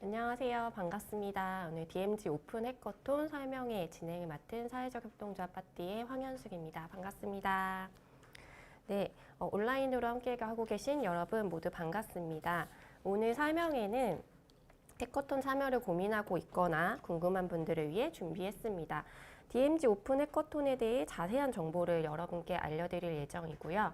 안녕하세요. 반갑습니다. 오늘 DMZ 오픈 해커톤 설명회 진행을 맡은 사회적 협동조합 파티의 황현숙입니다. 반갑습니다. 네, 온라인으로 함께 하고 계신 여러분 모두 반갑습니다. 오늘 설명회는 해커톤 참여를 고민하고 있거나 궁금한 분들을 위해 준비했습니다. DMZ 오픈 해커톤에 대해 자세한 정보를 여러분께 알려드릴 예정이고요.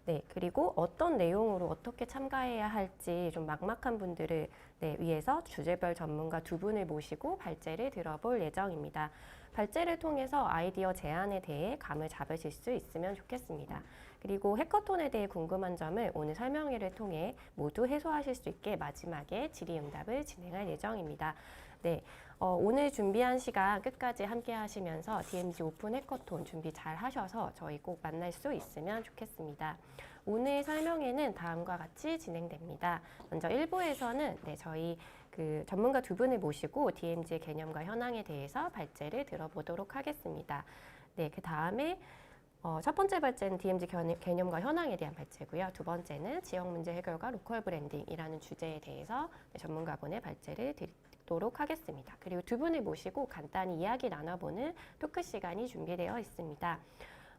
네, 그리고 어떤 내용으로 어떻게 참가해야 할지 좀 막막한 분들을 위해서 주제별 전문가 두 분을 모시고 발제를 들어볼 예정입니다. 발제를 통해서 아이디어 제안에 대해 감을 잡으실 수 있으면 좋겠습니다. 그리고 해커톤에 대해 궁금한 점을 오늘 설명회를 통해 모두 해소하실 수 있게 마지막에 질의응답을 진행할 예정입니다. 네, 오늘 준비한 시간 끝까지 함께 하시면서 DMZ 오픈 해커톤 준비 잘 하셔서 저희 꼭 만날 수 있으면 좋겠습니다. 오늘 설명회는 다음과 같이 진행됩니다. 먼저 1부에서는 저희 전문가 두 분을 모시고 DMZ의 개념과 현황에 대해서 발제를 들어보도록 하겠습니다. 네, 그 다음에 첫 번째 발제는 DMZ 개념과 현황에 대한 발제고요. 두 번째는 지역 문제 해결과 로컬 브랜딩이라는 주제에 대해서 전문가분의 발제를 드리도록 하겠습니다. 그리고 두 분을 모시고 간단히 이야기 나눠보는 토크 시간이 준비되어 있습니다.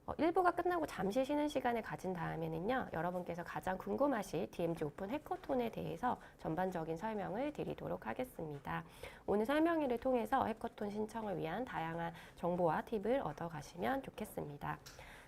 1부가 끝나고 잠시 쉬는 시간을 가진 다음에는요, 여러분께서 가장 궁금하신 DMZ 오픈 해커톤에 대해서 전반적인 설명을 드리도록 하겠습니다. 오늘 설명회를 통해서 해커톤 신청을 위한 다양한 정보와 팁을 얻어가시면 좋겠습니다.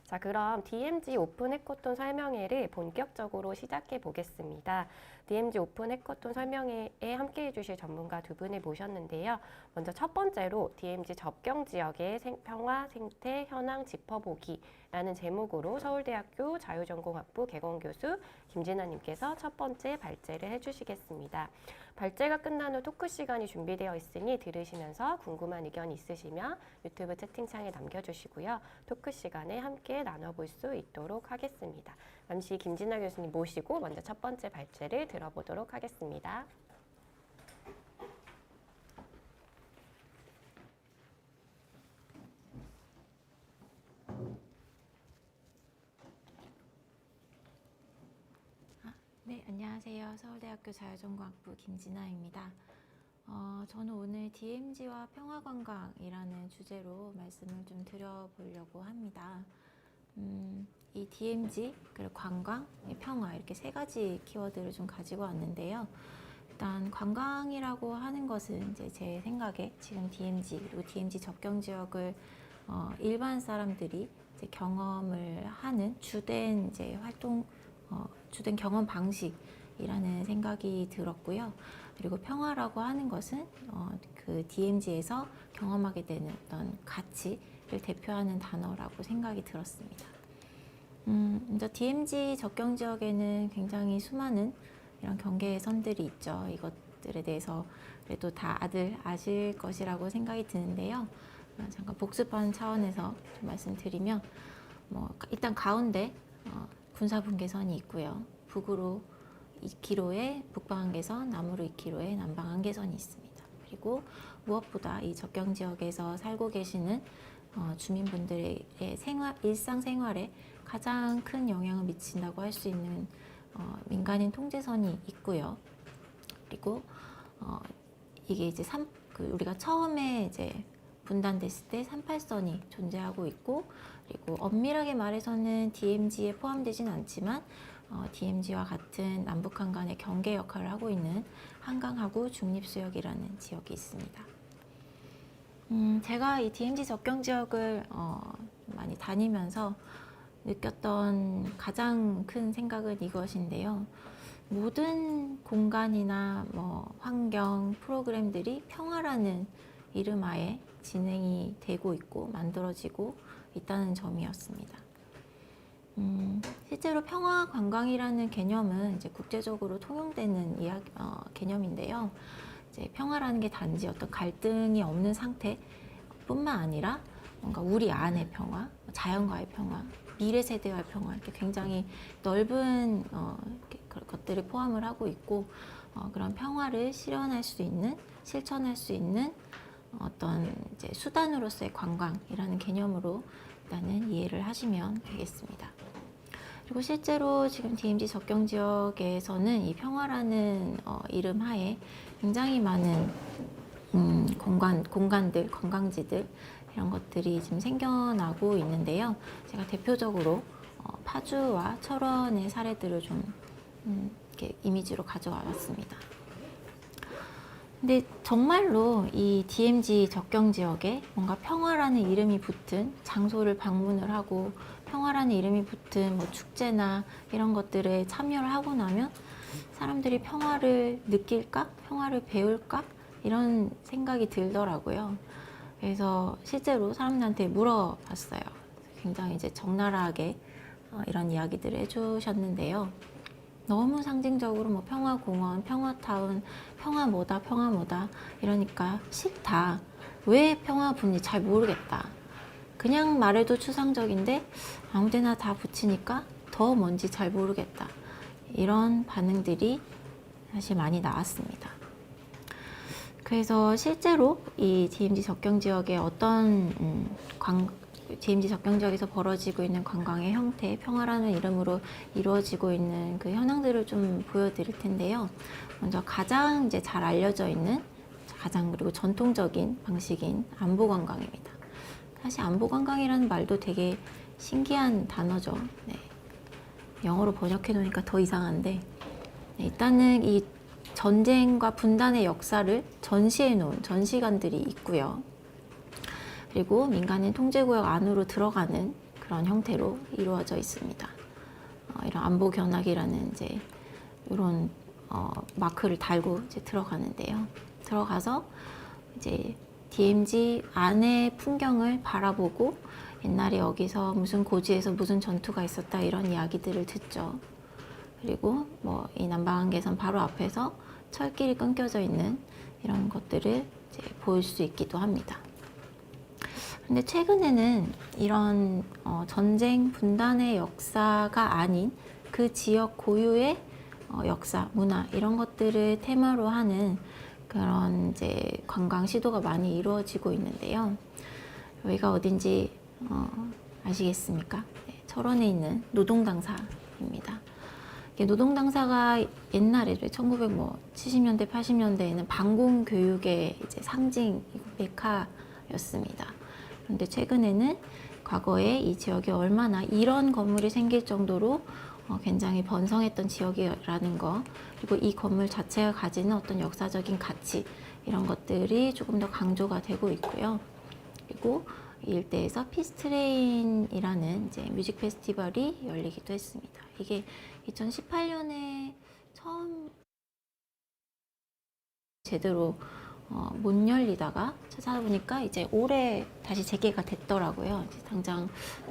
자, 그럼 DMZ 오픈 해커톤 설명회를 본격적으로 시작해 보겠습니다. DMZ 오픈 해커톤 설명회에 함께 해주실 전문가 두 분을 모셨는데요. 먼저 첫 번째로 DMZ 접경 지역의 평화, 생태, 현황 짚어보기라는 제목으로 서울대학교 자유전공학부 개공교수 김진아님께서 첫 번째 발제를 해주시겠습니다. 발제가 끝난 후 토크 시간이 준비되어 있으니 들으시면서 궁금한 의견 있으시면 유튜브 채팅창에 남겨주시고요. 토크 시간에 함께 나눠볼 수 있도록 하겠습니다. 잠시 김진아 교수님 모시고 먼저 첫 번째 발제를 들어보도록 하겠습니다. 네, 안녕하세요. 서울대학교 자유전공학부 김진아입니다. 저는 오늘 DMZ와 평화관광이라는 주제로 말씀을 좀 드려보려고 합니다. 이 DMZ, 그리고 관광, 평화 이렇게 세 가지 키워드를 좀 가지고 왔는데요. 일단 관광이라고 하는 것은 이제 제 생각에 지금 DMZ 그리고 DMZ 접경 지역을 일반 사람들이 이제 경험을 하는 주된 이제 주된 경험 방식이라는 생각이 들었고요. 그리고 평화라고 하는 것은 그 DMZ에서 경험하게 되는 어떤 가치를 대표하는 단어라고 생각이 들었습니다. 먼저 DMZ 접경 지역에는 굉장히 수많은 이런 경계선들이 있죠. 이것들에 대해서 그래도 다들 아실 것이라고 생각이 드는데요. 잠깐 복습하는 차원에서 좀 말씀드리면, 일단 가운데 군사분계선이 있고요. 북으로 2km의 북방한계선, 남으로 2km의 남방한계선이 있습니다. 그리고 무엇보다 이 접경 지역에서 살고 계시는 주민분들의 일상생활에 가장 큰 영향을 미친다고 할 수 있는 민간인 통제선이 있고요. 그리고 이게 이제 우리가 처음에 이제 분단됐을 때 38선이 존재하고 있고, 그리고 엄밀하게 말해서는 DMZ에 포함되진 않지만 DMZ와 같은 남북한 간의 경계 역할을 하고 있는 한강하구 중립수역이라는 지역이 있습니다. 제가 이 DMZ 접경 지역을 많이 다니면서 느꼈던 가장 큰 생각은 이것인데요. 모든 공간이나 환경, 프로그램들이 평화라는 이름하에 진행이 되고 있고 만들어지고 있다는 점이었습니다. 실제로 평화 관광이라는 개념은 이제 국제적으로 통용되는 개념인데요. 이제 평화라는 게 단지 어떤 갈등이 없는 상태뿐만 아니라 뭔가 우리 안의 평화, 자연과의 평화, 미래 세대와의 평화, 이렇게 굉장히 넓은 것들을 포함을 하고 있고, 그런 평화를 실현할 수 있는, 실천할 수 있는 어떤 이제 수단으로서의 관광이라는 개념으로 일단은 이해를 하시면 되겠습니다. 그리고 실제로 지금 DMZ 접경 지역에서는 이 평화라는 이름 하에 굉장히 많은 공간들, 관광지들 이런 것들이 지금 생겨나고 있는데요. 제가 대표적으로 파주와 철원의 사례들을 좀 이렇게 이미지로 가져와 봤습니다. 근데 정말로 이 DMZ 접경 지역에 뭔가 평화라는 이름이 붙은 장소를 방문을 하고 평화라는 이름이 붙은 뭐 축제나 이런 것들에 참여를 하고 나면 사람들이 평화를 느낄까? 평화를 배울까? 이런 생각이 들더라고요. 그래서 실제로 사람들한테 물어봤어요. 굉장히 이제 적나라하게 이런 이야기들을 해주셨는데요. 너무 상징적으로 뭐 평화공원, 평화타운, 평화 뭐다 이러니까 싫다. 왜 평화분이 잘 모르겠다. 그냥 말해도 추상적인데 아무데나 다 붙이니까 더 뭔지 잘 모르겠다. 이런 반응들이 사실 많이 나왔습니다. 그래서 실제로 이 DMZ 접경 지역에 어떤 DMZ 접경 지역에서 벌어지고 있는 관광의 형태, 평화라는 이름으로 이루어지고 있는 그 현황들을 좀 보여드릴 텐데요. 먼저 가장 이제 잘 알려져 있는 가장 그리고 전통적인 방식인 안보 관광입니다. 사실 안보 관광이라는 말도 되게 신기한 단어죠. 네. 영어로 번역해 놓으니까 더 이상한데 네, 일단은 이 전쟁과 분단의 역사를 전시해 놓은 전시관들이 있고요. 그리고 민간인 통제구역 안으로 들어가는 그런 형태로 이루어져 있습니다. 이런 안보 견학이라는 이제 이런 마크를 달고 이제 들어가는데요. 들어가서 이제 DMZ 안의 풍경을 바라보고 옛날에 여기서 무슨 고지에서 무슨 전투가 있었다 이런 이야기들을 듣죠. 그리고 뭐 이 남방한계선 바로 앞에서 철길이 끊겨져 있는 이런 것들을 이제 보일 수 있기도 합니다. 근데 최근에는 이런 전쟁 분단의 역사가 아닌 그 지역 고유의 역사, 문화 이런 것들을 테마로 하는 그런 이제 관광 시도가 많이 이루어지고 있는데요. 여기가 어딘지 아시겠습니까? 네, 철원에 있는 노동당사입니다. 노동당사가 옛날에 1970년대, 80년대에는 반공 교육의 이제 상징 메카였습니다. 그런데 최근에는 과거에 이 지역에 얼마나 이런 건물이 생길 정도로 굉장히 번성했던 지역이라는 거, 그리고 이 건물 자체가 가지는 어떤 역사적인 가치 이런 것들이 조금 더 강조가 되고 있고요. 그리고 이 일대에서 피스트레인이라는 이제 뮤직 페스티벌이 열리기도 했습니다. 이게 2018년에 처음 제대로 못 열리다가 찾아보니까 이제 올해 다시 재개가 됐더라고요. 이제 당장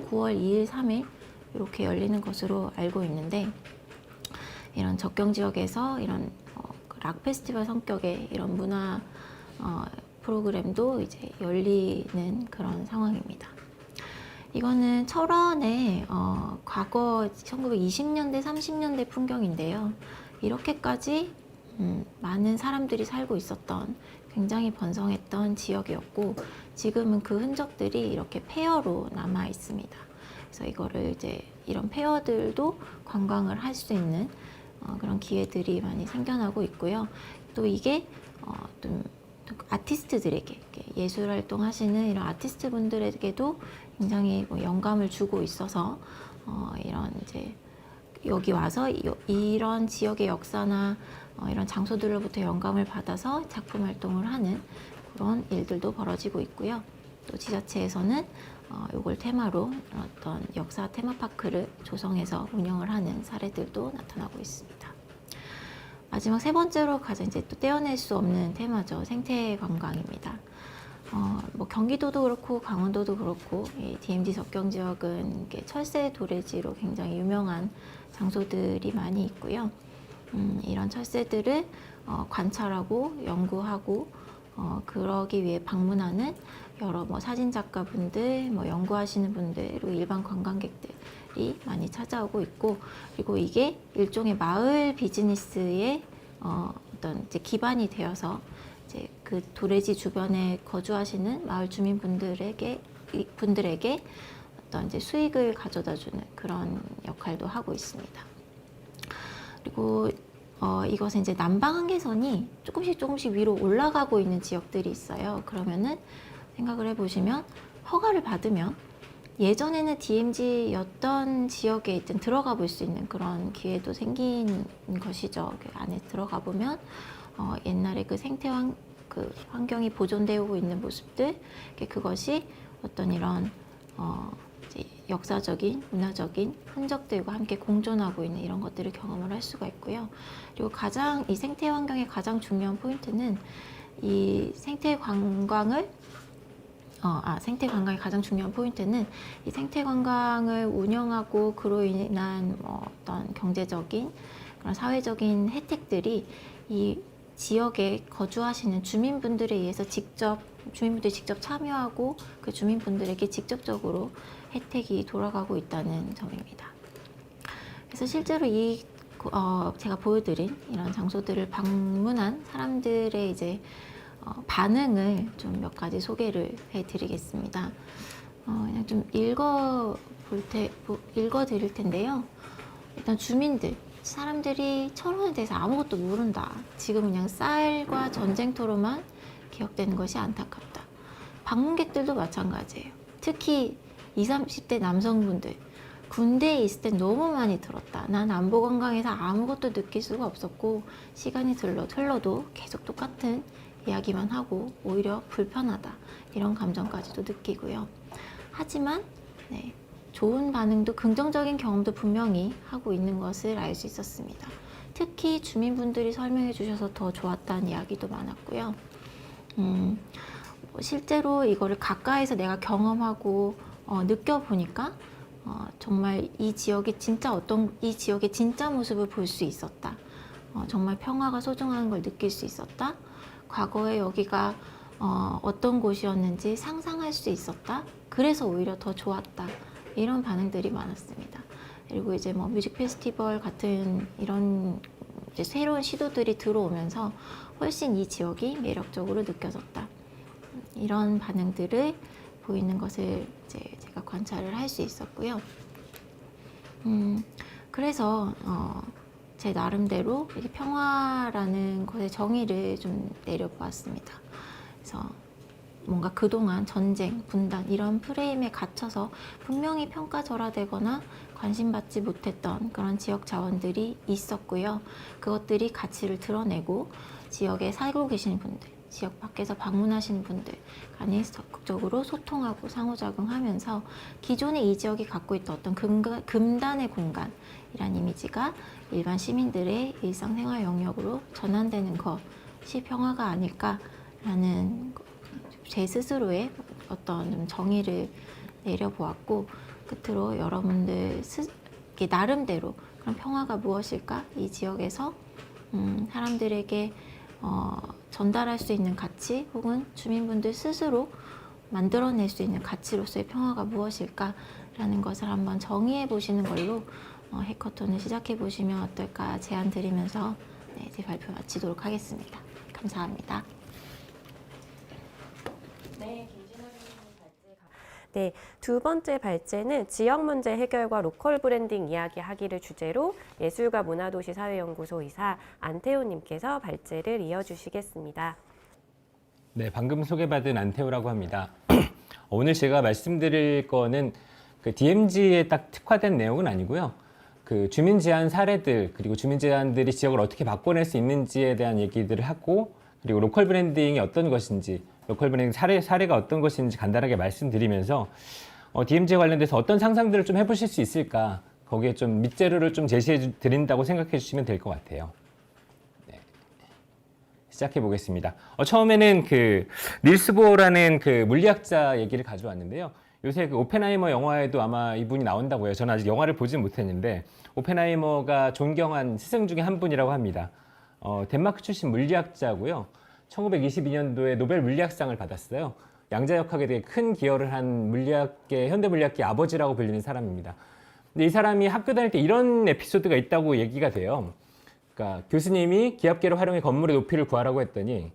9월 2일, 3일 이렇게 열리는 것으로 알고 있는데 이런 접경 지역에서 이런 락 페스티벌 성격의 이런 문화 프로그램도 이제 열리는 그런 상황입니다. 이거는 철원의 과거 1920년대, 30년대 풍경인데요. 이렇게까지 많은 사람들이 살고 있었던 굉장히 번성했던 지역이었고 지금은 그 흔적들이 이렇게 폐허로 남아 있습니다. 그래서 이거를 이제 이런 폐허들도 관광을 할 수 있는 그런 기회들이 많이 생겨나고 있고요. 또 이게 좀 아티스트들에게 예술 활동하시는 이런 아티스트 분들에게도 굉장히 영감을 주고 있어서 이런 이제 여기 와서 이런 지역의 역사나 이런 장소들로부터 영감을 받아서 작품 활동을 하는 그런 일들도 벌어지고 있고요. 또 지자체에서는 이걸 테마로 어떤 역사 테마파크를 조성해서 운영을 하는 사례들도 나타나고 있습니다. 마지막 세 번째로 가장 이제 또 떼어낼 수 없는 테마죠. 생태 관광입니다. 뭐 경기도도 그렇고 강원도도 그렇고 이 DMZ 접경 지역은 철새 도래지로 굉장히 유명한 장소들이 많이 있고요. 이런 철새들을 관찰하고 연구하고 그러기 위해 방문하는 여러 뭐 사진 작가분들, 뭐 연구하시는 분들, 그리고 일반 관광객들이 많이 찾아오고 있고, 그리고 이게 일종의 마을 비즈니스의 어떤 이제 기반이 되어서 이제 그 도래지 주변에 거주하시는 마을 주민분들에게 어떤 이제 수익을 가져다주는 그런 역할도 하고 있습니다. 그리고 이것은 이제 남방 한계선이 조금씩 위로 올라가고 있는 지역들이 있어요. 그러면은 생각을 해보시면 허가를 받으면 예전에는 DMZ였던 지역에 있든 들어가 볼 수 있는 그런 기회도 생긴 것이죠. 그 안에 들어가 보면 옛날에 그 그 환경이 보존되고 있는 모습들, 그것이 어떤 이런 이제 역사적인, 문화적인 흔적들과 함께 공존하고 있는 이런 것들을 경험을 할 수가 있고요. 그리고 이 생태 환경의 가장 중요한 포인트는 이 생태 관광의 가장 중요한 포인트는 이 생태 관광을 운영하고 그로 인한 어떤 경제적인 그런 사회적인 혜택들이 이 지역에 거주하시는 주민분들에 의해서 주민분들이 직접 참여하고 그 주민분들에게 직접적으로 혜택이 돌아가고 있다는 점입니다. 그래서 실제로 제가 보여드린 이런 장소들을 방문한 사람들의 이제 반응을 좀 몇 가지 소개를 해드리겠습니다. 그냥 좀 읽어드릴 텐데요. 일단 사람들이 철원에 대해서 아무것도 모른다. 지금 그냥 쌀과 전쟁터로만 기억되는 것이 안타깝다. 방문객들도 마찬가지예요. 특히 20, 30대 남성분들. 군대에 있을 때 너무 많이 들었다. 난 안보관광에서 아무것도 느낄 수가 없었고 시간이 흘러도 계속 똑같은 이야기만 하고 오히려 불편하다. 이런 감정까지도 느끼고요. 하지만 좋은 반응도 긍정적인 경험도 분명히 하고 있는 것을 알 수 있었습니다. 특히 주민분들이 설명해 주셔서 더 좋았다는 이야기도 많았고요. 실제로 이거를 가까이서 내가 경험하고 느껴보니까 정말 이 지역의 진짜 모습을 볼 수 있었다. 정말 평화가 소중한 걸 느낄 수 있었다. 과거에 여기가 어떤 곳이었는지 상상할 수 있었다. 그래서 오히려 더 좋았다. 이런 반응들이 많았습니다. 그리고 이제 뮤직 페스티벌 같은 이런 이제 새로운 시도들이 들어오면서 훨씬 이 지역이 매력적으로 느껴졌다. 이런 반응들을 보이는 것을 이제 제가 관찰을 할 수 있었고요. 그래서 제 나름대로 이게 평화라는 것의 정의를 좀 내려보았습니다. 그래서 뭔가 그동안 전쟁, 분단 이런 프레임에 갇혀서 분명히 평가절하되거나 관심받지 못했던 그런 지역 자원들이 있었고요. 그것들이 가치를 드러내고 지역에 살고 계시는 분들, 지역 밖에서 방문하시는 분들 간이 적극적으로 소통하고 상호작용하면서 기존에 이 지역이 갖고 있던 어떤 금단의 공간이란 이미지가 일반 시민들의 일상생활 영역으로 전환되는 것이 평화가 아닐까라는 제 스스로의 어떤 정의를 내려보았고, 끝으로 여러분들 나름대로 그런 평화가 무엇일까? 이 지역에서 사람들에게 전달할 수 있는 가치, 혹은 주민분들 스스로 만들어낼 수 있는 가치로서의 평화가 무엇일까라는 것을 한번 정의해 보시는 걸로 해커톤을 시작해 보시면 어떨까 제안 드리면서 제 발표 마치도록 하겠습니다. 감사합니다. 네, 두 번째 발제는 지역 문제 해결과 로컬 브랜딩 이야기하기를 주제로 예술가 문화도시 사회연구소 이사 안태호님께서 발제를 이어주시겠습니다. 네, 방금 소개받은 안태호라고 합니다. 오늘 제가 말씀드릴 거는 그 DMZ에 딱 특화된 내용은 아니고요. 그 주민 제안 사례들, 그리고 주민 제안들이 지역을 어떻게 바꿔낼 수 있는지에 대한 얘기들을 하고, 그리고 로컬 브랜딩이 어떤 것인지, 로컬 브랜딩 사례가 어떤 것인지 간단하게 말씀드리면서 DMZ에 관련돼서 어떤 상상들을 좀 해보실 수 있을까, 거기에 좀 밑재료를 좀 제시해 드린다고 생각해 주시면 될 것 같아요. 네. 시작해 보겠습니다. 처음에는 그 닐스 보어라는 그 물리학자 얘기를 가져왔는데요. 요새 그 오펜하이머 영화에도 아마 이분이 나온다고 해요. 저는 아직 영화를 보진 못했는데 오펜하이머가 존경한 스승 중에 한 분이라고 합니다. 덴마크 출신 물리학자고요. 1922년도에 노벨 물리학상을 받았어요. 양자역학에 되게 큰 기여를 한 현대 물리학계 아버지라고 불리는 사람입니다. 근데 이 사람이 학교 다닐 때 이런 에피소드가 있다고 얘기가 돼요. 그러니까 교수님이 기압계를 활용해 건물의 높이를 구하라고 했더니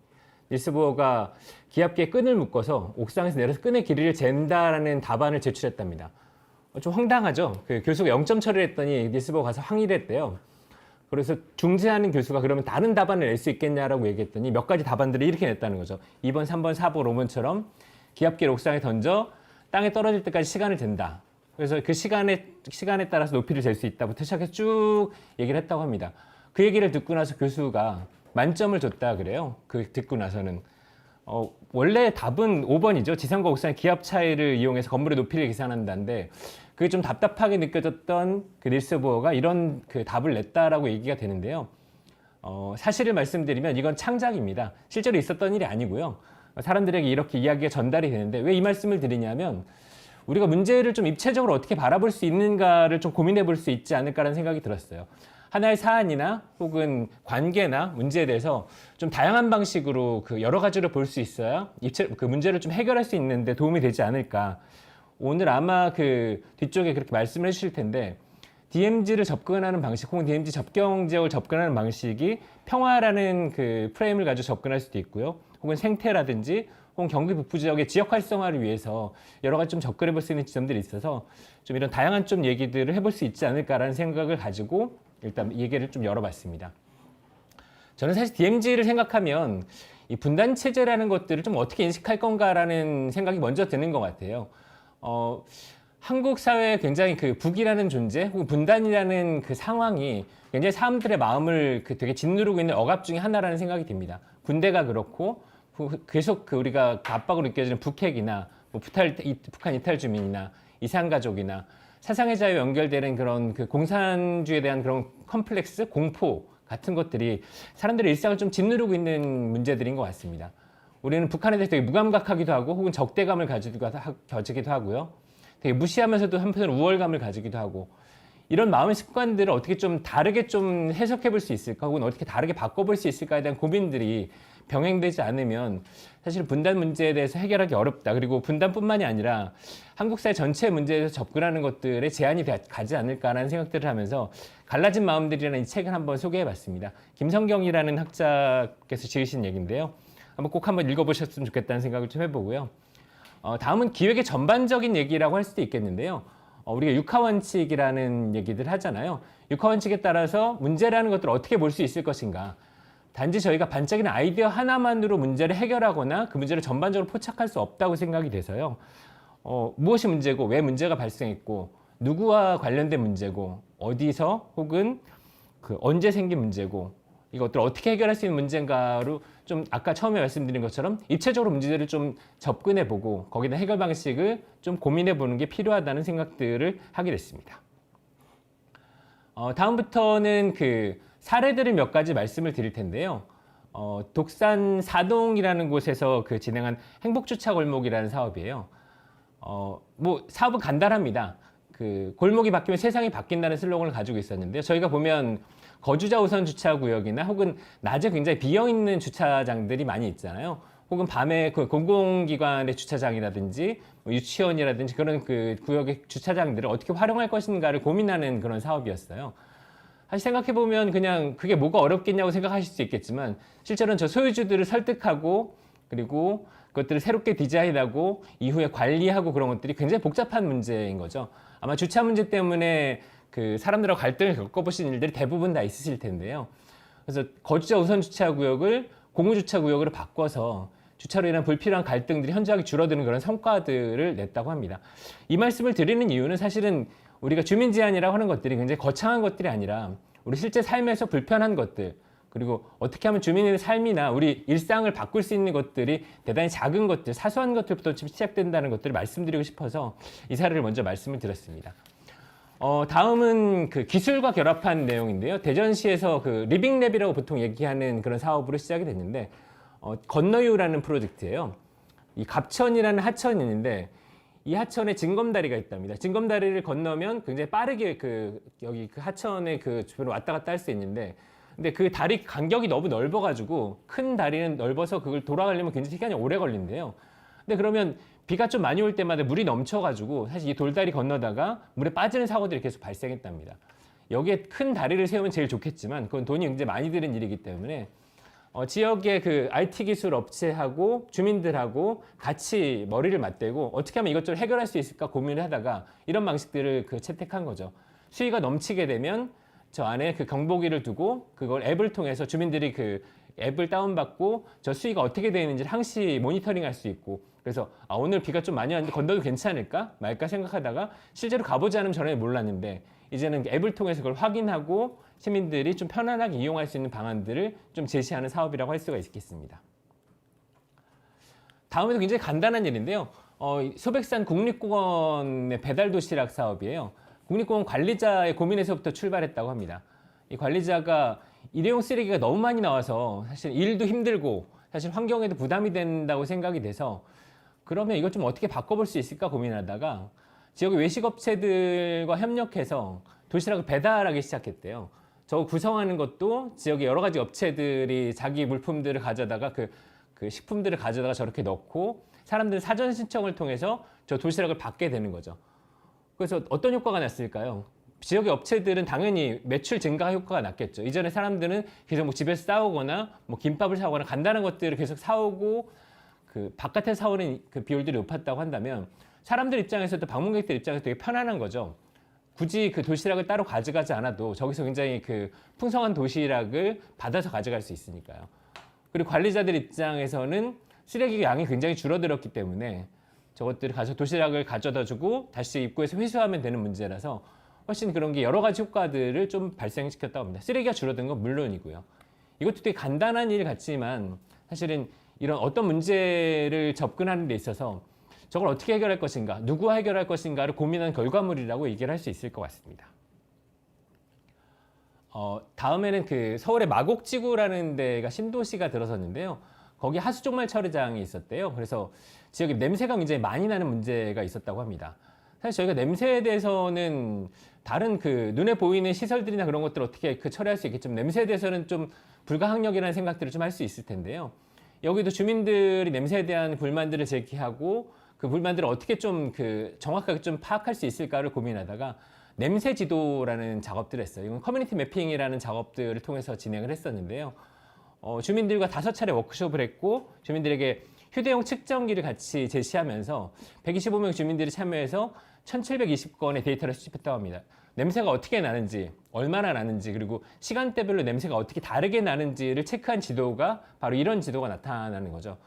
닐스 보어가 기압계에 끈을 묶어서 옥상에서 내려서 끈의 길이를 잰다라는 답안을 제출했답니다. 좀 황당하죠. 그 교수가 0점 처리를 했더니 니스버가 가서 항의를 했대요. 그래서 중재하는 교수가 그러면 다른 답안을 낼 수 있겠냐라고 얘기했더니 몇 가지 답안들을 이렇게 냈다는 거죠. 2번, 3번, 4번, 5번처럼 기압기를 옥상에 던져 땅에 떨어질 때까지 시간을 잰다. 그래서 그 시간에 따라서 높이를 잴 수 있다부터 시작해서 쭉 얘기를 했다고 합니다. 그 얘기를 듣고 나서 교수가 만점을 줬다 그래요. 그 듣고 나서는. 원래 답은 5번이죠. 지상과 옥상의 기압 차이를 이용해서 건물의 높이를 계산한다는데 그게 좀 답답하게 느껴졌던 그 닐스 보어가 이런 그 답을 냈다라고 얘기가 되는데요. 사실을 말씀드리면 이건 창작입니다. 실제로 있었던 일이 아니고요. 사람들에게 이렇게 이야기가 전달이 되는데 왜 이 말씀을 드리냐면 우리가 문제를 좀 입체적으로 어떻게 바라볼 수 있는가를 좀 고민해 볼 수 있지 않을까라는 생각이 들었어요. 하나의 사안이나 혹은 관계나 문제에 대해서 좀 다양한 방식으로 그 여러 가지로 볼 수 있어야 그 문제를 좀 해결할 수 있는데 도움이 되지 않을까. 오늘 아마 그 뒤쪽에 그렇게 말씀을 해주실 텐데 DMZ를 접근하는 방식 혹은 DMZ 접경 지역을 접근하는 방식이 평화라는 그 프레임을 가지고 접근할 수도 있고요. 혹은 생태라든지 혹은 경기 북부 지역의 지역 활성화를 위해서 여러 가지 좀 접근해 볼 수 있는 지점들이 있어서 좀 이런 다양한 좀 얘기들을 해볼 수 있지 않을까라는 생각을 가지고 일단 얘기를 좀 열어봤습니다. 저는 사실 DMZ를 생각하면 이 분단 체제라는 것들을 좀 어떻게 인식할 건가라는 생각이 먼저 드는 것 같아요. 한국 사회에 굉장히 그 북이라는 존재 혹은 분단이라는 그 상황이 굉장히 사람들의 마음을 그 되게 짓누르고 있는 억압 중에 하나라는 생각이 듭니다. 군대가 그렇고 계속 그 우리가 압박으로 느껴지는 북핵이나 뭐 북한 이탈 주민이나 이산가족이나 사상의 자유에 연결되는 그런 그 공산주의에 대한 그런 컴플렉스, 공포 같은 것들이 사람들의 일상을 좀 짓누르고 있는 문제들인 것 같습니다. 우리는 북한에 대해서 되게 무감각하기도 하고 혹은 적대감을 가지기도 하고요. 되게 무시하면서도 한편으로 우월감을 가지기도 하고 이런 마음의 습관들을 어떻게 좀 다르게 좀 해석해 볼 수 있을까 혹은 어떻게 다르게 바꿔볼 수 있을까에 대한 고민들이 병행되지 않으면 사실 분단 문제에 대해서 해결하기 어렵다. 그리고 분단뿐만이 아니라 한국 사회 전체 문제에 대해서 접근하는 것들에 제한이 가지 않을까라는 생각들을 하면서 갈라진 마음들이라는 이 책을 한번 소개해 봤습니다. 김성경이라는 학자께서 지으신 얘기인데요. 한번 읽어보셨으면 좋겠다는 생각을 좀 해보고요. 다음은 기획의 전반적인 얘기라고 할 수도 있겠는데요. 우리가 육하원칙이라는 얘기들 하잖아요. 육하원칙에 따라서 문제라는 것들을 어떻게 볼 수 있을 것인가. 단지 저희가 반짝이는 아이디어 하나만으로 문제를 해결하거나 그 문제를 전반적으로 포착할 수 없다고 생각이 돼서요. 무엇이 문제고 왜 문제가 발생했고 누구와 관련된 문제고 어디서 혹은 그 언제 생긴 문제고 이것들을 어떻게 해결할 수 있는 문제인가로 좀 아까 처음에 말씀드린 것처럼 입체적으로 문제들을 좀 접근해보고 거기다 해결 방식을 좀 고민해보는 게 필요하다는 생각들을 하게 됐습니다. 다음부터는 그 사례들을 몇 가지 말씀을 드릴 텐데요. 독산 사동이라는 곳에서 그 진행한 행복주차 골목이라는 사업이에요. 뭐 사업은 간단합니다. 그 골목이 바뀌면 세상이 바뀐다는 슬로건을 가지고 있었는데요. 저희가 보면 거주자 우선 주차 구역이나 혹은 낮에 굉장히 비어 있는 주차장들이 많이 있잖아요. 혹은 밤에 그 공공기관의 주차장이라든지 뭐 유치원이라든지 그런 그 구역의 주차장들을 어떻게 활용할 것인가를 고민하는 그런 사업이었어요. 사실 생각해보면 그냥 그게 뭐가 어렵겠냐고 생각하실 수 있겠지만 실제로는 저 소유주들을 설득하고 그리고 그것들을 새롭게 디자인하고 이후에 관리하고 그런 것들이 굉장히 복잡한 문제인 거죠. 아마 주차 문제 때문에 그 사람들하고 갈등을 겪어보신 일들이 대부분 다 있으실 텐데요. 그래서 거주자 우선 주차 구역을 공유 주차 구역으로 바꿔서 주차로 인한 불필요한 갈등들이 현저하게 줄어드는 그런 성과들을 냈다고 합니다. 이 말씀을 드리는 이유는 사실은 우리가 주민 제한이라고 하는 것들이 굉장히 거창한 것들이 아니라 우리 실제 삶에서 불편한 것들 그리고 어떻게 하면 주민의 삶이나 우리 일상을 바꿀 수 있는 것들이 대단히 작은 것들, 사소한 것들부터 시작된다는 것들을 말씀드리고 싶어서 이 사례를 먼저 말씀을 드렸습니다. 다음은 그 기술과 결합한 내용인데요. 대전시에서 그 리빙랩이라고 보통 얘기하는 그런 사업으로 시작이 됐는데 건너유라는 프로젝트예요. 이 갑천이라는 하천이 있는데 이 하천에 징검다리가 있답니다. 징검다리를 건너면 굉장히 빠르게 여기 그 하천의 그 주변으로 왔다 갔다 할 수 있는데 근데 그 다리 간격이 너무 넓어가지고 큰 다리는 넓어서 그걸 돌아가려면 굉장히 시간이 오래 걸린대요. 근데 그러면 비가 좀 많이 올 때마다 물이 넘쳐가지고 사실 이 돌다리 건너다가 물에 빠지는 사고들이 계속 발생했답니다. 여기에 큰 다리를 세우면 제일 좋겠지만 그건 돈이 굉장히 많이 드는 일이기 때문에 지역의 그 IT 기술 업체하고 주민들하고 같이 머리를 맞대고 어떻게 하면 이것 좀 해결할 수 있을까 고민을 하다가 이런 방식들을 그 채택한 거죠. 수위가 넘치게 되면 저 안에 그 경보기를 두고 그걸 앱을 통해서 주민들이 그 앱을 다운받고 저 수위가 어떻게 되어 있는지를 항시 모니터링할 수 있고 그래서 오늘 비가 좀 많이 왔는데 건너도 괜찮을까 말까 생각하다가 실제로 가보지 않으면 전에 몰랐는데 이제는 앱을 통해서 그걸 확인하고 시민들이 좀 편안하게 이용할 수 있는 방안들을 좀 제시하는 사업이라고 할 수가 있겠습니다. 다음에도 굉장히 간단한 일인데요. 소백산 국립공원의 배달 도시락 사업이에요. 국립공원 관리자의 고민에서부터 출발했다고 합니다. 이 관리자가 일회용 쓰레기가 너무 많이 나와서 사실 일도 힘들고 사실 환경에도 부담이 된다고 생각이 돼서 그러면 이걸 좀 어떻게 바꿔볼 수 있을까 고민하다가 지역의 외식업체들과 협력해서 도시락을 배달하기 시작했대요. 저 구성하는 것도 지역의 여러 가지 업체들이 자기 물품들을 가져다가 그 식품들을 가져다가 저렇게 넣고 사람들 사전 신청을 통해서 저 도시락을 받게 되는 거죠. 그래서 어떤 효과가 났을까요? 지역의 업체들은 당연히 매출 증가 효과가 났겠죠. 이전에 사람들은 계속 뭐 집에서 싸오거나 뭐 김밥을 사오거나 간단한 것들을 계속 사오고 그 바깥에 사오는 그 비율들이 높았다고 한다면 사람들 입장에서도 방문객들 입장에서 되게 편안한 거죠. 굳이 그 도시락을 따로 가져가지 않아도 저기서 굉장히 그 풍성한 도시락을 받아서 가져갈 수 있으니까요. 그리고 관리자들 입장에서는 쓰레기 양이 굉장히 줄어들었기 때문에 저것들을 가서 도시락을 가져다 주고 다시 입구에서 회수하면 되는 문제라서 훨씬 그런 게 여러 가지 효과들을 좀 발생시켰다고 합니다. 쓰레기가 줄어든 건 물론이고요. 이것도 되게 간단한 일 같지만 사실은 이런 어떤 문제를 접근하는 데 있어서 저걸 어떻게 해결할 것인가, 누구와 해결할 것인가를 고민한 결과물이라고 얘기를 할 수 있을 것 같습니다. 다음에는 그 서울의 마곡지구라는 데가 신도시가 들어섰는데요. 거기 하수종말 처리장이 있었대요. 그래서 지역에 냄새가 굉장히 많이 나는 문제가 있었다고 합니다. 사실 저희가 냄새에 대해서는 다른 그 눈에 보이는 시설들이나 그런 것들을 어떻게 그 처리할 수 있겠지만 냄새에 대해서는 좀 불가항력이라는 생각들을 좀 할 수 있을 텐데요. 여기도 주민들이 냄새에 대한 불만들을 제기하고 그 불만들을 어떻게 좀 그 정확하게 좀 파악할 수 있을까를 고민하다가 냄새 지도라는 작업들을 했어요. 이건 커뮤니티 매핑이라는 작업들을 통해서 진행을 했었는데요. 주민들과 5차례 워크숍을 했고 주민들에게 휴대용 측정기를 같이 제시하면서 125명 주민들이 참여해서 1720건의 데이터를 수집했다고 합니다. 냄새가 어떻게 나는지, 얼마나 나는지, 그리고 시간대별로 냄새가 어떻게 다르게 나는지를 체크한 지도가 바로 이런 지도가 나타나는 거죠.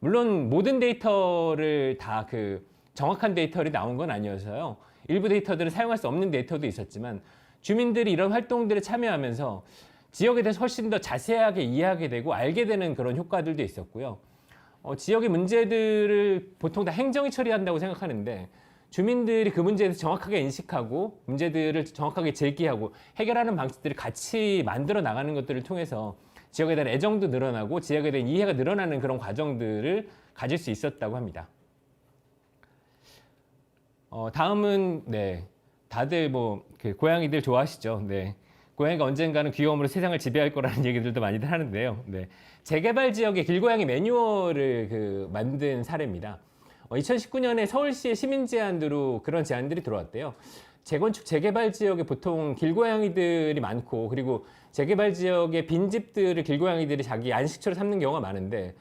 물론 모든 데이터를 다 그 정확한 데이터를 나온 건 아니어서요. 일부 데이터들을 사용할 수 없는 데이터도 있었지만 주민들이 이런 활동들에 참여하면서 지역에 대해서 훨씬 더 자세하게 이해하게 되고 알게 되는 그런 효과들도 있었고요. 지역의 문제들을 보통 다 행정이 처리한다고 생각하는데 주민들이 그 문제에 대해서 정확하게 인식하고 문제들을 정확하게 제기하고 해결하는 방식들을 같이 만들어 나가는 것들을 통해서 지역에 대한 애정도 늘어나고 지역에 대한 이해가 늘어나는 그런 과정들을 가질 수 있었다고 합니다. 다음은 다들 뭐 그 고양이들 좋아하시죠? 고양이가 언젠가는 귀여움으로 세상을 지배할 거라는 얘기들도 많이들 하는데요. 재개발 지역의 길고양이 매뉴얼을 만든 사례입니다. 2019년에 서울시의 시민 제안으로 그런 제안들이 들어왔대요. 재건축 재개발 지역에 보통 길고양이들이 많고 그리고 재개발 지역의 빈집들을 길고양이들이 자기 안식처로 삼는 경우가 많은데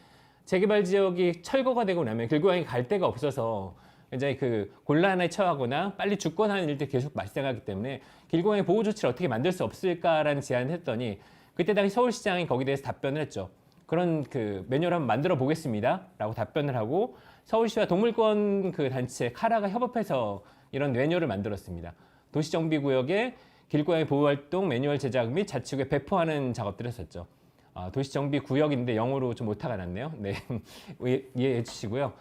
재개발 지역이 철거가 되고 나면 길고양이 갈 데가 없어서 굉장히 그 곤란에 처하거나 빨리 죽거나 하는 일들이 계속 발생하기 때문에 길고양이 보호 조치를 어떻게 만들 수 없을까라는 제안을 했더니 그때 당시 서울시장이 거기에 대해서 답변을 했죠. 그런 그 매뉴얼 한번 만들어 보겠습니다 라고 답변을 하고 서울시와 동물권 그 단체 카라가 협업해서 이런 매뉴얼을 만들었습니다. 도시정비구역에 길고양이 보호활동 매뉴얼 제작 및 자치구에 배포하는 작업들을 했었죠. 도시정비구역인데 영어로 좀 오타가 났네요. 이해해 주시고요.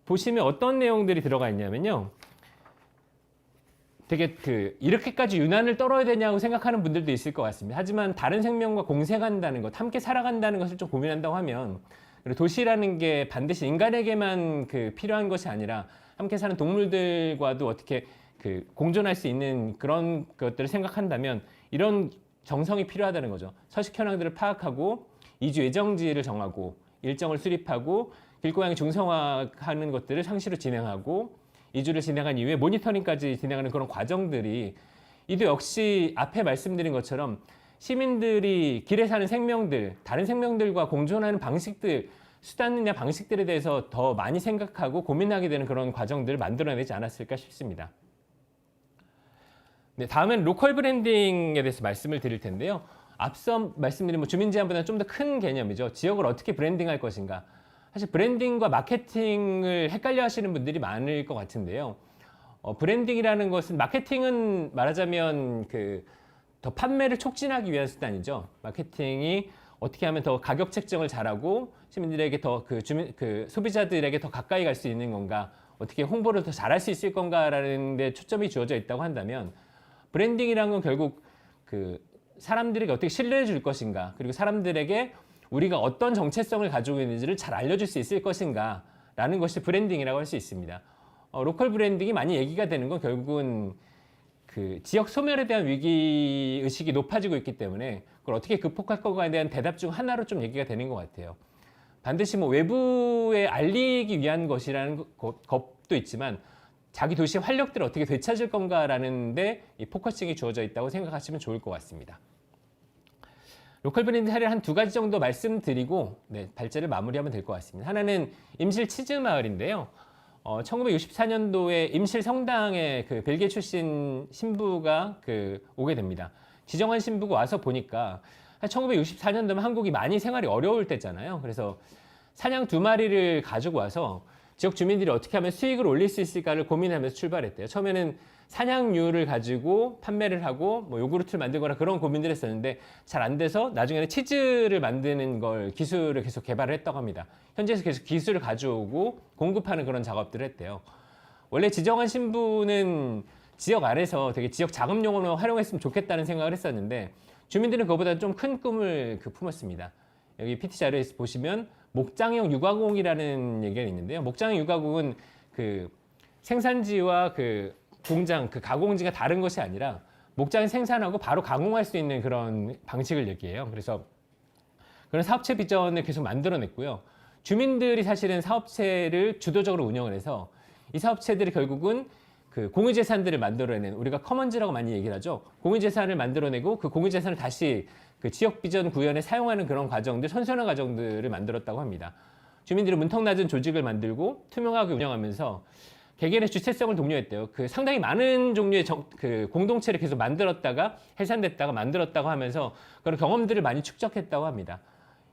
보시면 어떤 내용들이 들어가 있냐면요. 되게 이렇게까지 유난을 떨어야 되냐고 생각하는 분들도 있을 것 같습니다. 하지만 다른 생명과 공생한다는 것, 함께 살아간다는 것을 좀 고민한다고 하면 그리고 도시라는 게 반드시 인간에게만 필요한 것이 아니라 함께 사는 동물들과도 어떻게 공존할 수 있는 그런 것들을 생각한다면 이런 정성이 필요하다는 거죠. 서식 현황들을 파악하고 이주 예정지를 정하고 일정을 수립하고 길고양이 중성화하는 것들을 상시로 진행하고 이주를 진행한 이후에 모니터링까지 진행하는 그런 과정들이 이도 역시 앞에 말씀드린 것처럼 시민들이 길에 사는 생명들, 다른 생명들과 공존하는 방식들, 수단이나 방식들에 대해서 더 많이 생각하고 고민하게 되는 그런 과정들을 만들어내지 않았을까 싶습니다. 네, 다음은 로컬 브랜딩에 대해서 말씀을 드릴 텐데요. 앞서 말씀드린 주민 제한보다는 좀 더 큰 개념이죠. 지역을 어떻게 브랜딩할 것인가. 사실 브랜딩과 마케팅을 헷갈려 하시는 분들이 많을 것 같은데요. 브랜딩이라는 것은 마케팅은 말하자면 더 판매를 촉진하기 위한 수단이죠. 마케팅이 어떻게 하면 더 가격 책정을 잘하고 시민들에게 더 소비자들에게 더 가까이 갈 수 있는 건가, 어떻게 홍보를 더 잘할 수 있을 건가라는 데 초점이 주어져 있다고 한다면, 브랜딩이라는 건 결국 사람들에게 어떻게 신뢰해 줄 것인가, 그리고 사람들에게 우리가 어떤 정체성을 가지고 있는지를 잘 알려줄 수 있을 것인가 라는 것이 브랜딩이라고 할 수 있습니다. 로컬 브랜딩이 많이 얘기가 되는 건 결국은 지역 소멸에 대한 위기의식이 높아지고 있기 때문에 그걸 어떻게 극복할 거에 대한 대답 중 하나로 좀 얘기가 되는 것 같아요. 반드시 외부에 알리기 위한 것이라는 것도 있지만 자기 도시의 활력들을 어떻게 되찾을 건가라는 데 이 포커싱이 주어져 있다고 생각하시면 좋을 것 같습니다. 로컬 브랜드 사례를 한 2가지 정도 말씀드리고 발제를 마무리하면 될 것 같습니다. 하나는 임실 치즈 마을인데요. 1964년도에 임실 성당에 벨기에 출신 신부가 오게 됩니다. 지정한 신부가 와서 보니까 1964년도면 한국이 많이 생활이 어려울 때잖아요. 그래서 사냥 2마리를 가지고 와서 지역 주민들이 어떻게 하면 수익을 올릴 수 있을까를 고민하면서 출발했대요. 처음에는 사냥류를 가지고 판매를 하고 요구르트를 만들거나 그런 고민들을 했었는데 잘 안 돼서 나중에는 치즈를 만드는 걸 기술을 계속 개발을 했다고 합니다. 현지에서 계속 기술을 가져오고 공급하는 그런 작업들을 했대요. 원래 지정한 신부는 지역 안에서 되게 지역 자금용으로 활용했으면 좋겠다는 생각을 했었는데 주민들은 그거보다 좀 큰 꿈을 품었습니다. 여기 PT 자료에서 보시면 목장형 유가공이라는 얘기가 있는데요. 목장형 유가공은 생산지와 공장, 가공지가 다른 것이 아니라 목장이 생산하고 바로 가공할 수 있는 그런 방식을 얘기해요. 그래서 그런 사업체 비전을 계속 만들어냈고요. 주민들이 사실은 사업체를 주도적으로 운영을 해서 이 사업체들이 결국은 공유재산들을 만들어내는, 우리가 커먼즈라고 많이 얘기를 하죠. 공유재산을 만들어내고 그 공유재산을 다시 지역 비전 구현에 사용하는 그런 과정들, 선순환 과정들을 만들었다고 합니다. 주민들이 문턱 낮은 조직을 만들고 투명하게 운영하면서 개개인의 주체성을 독려했대요. 상당히 많은 종류의 공동체를 계속 만들었다가 해산됐다가 만들었다고 하면서 그런 경험들을 많이 축적했다고 합니다.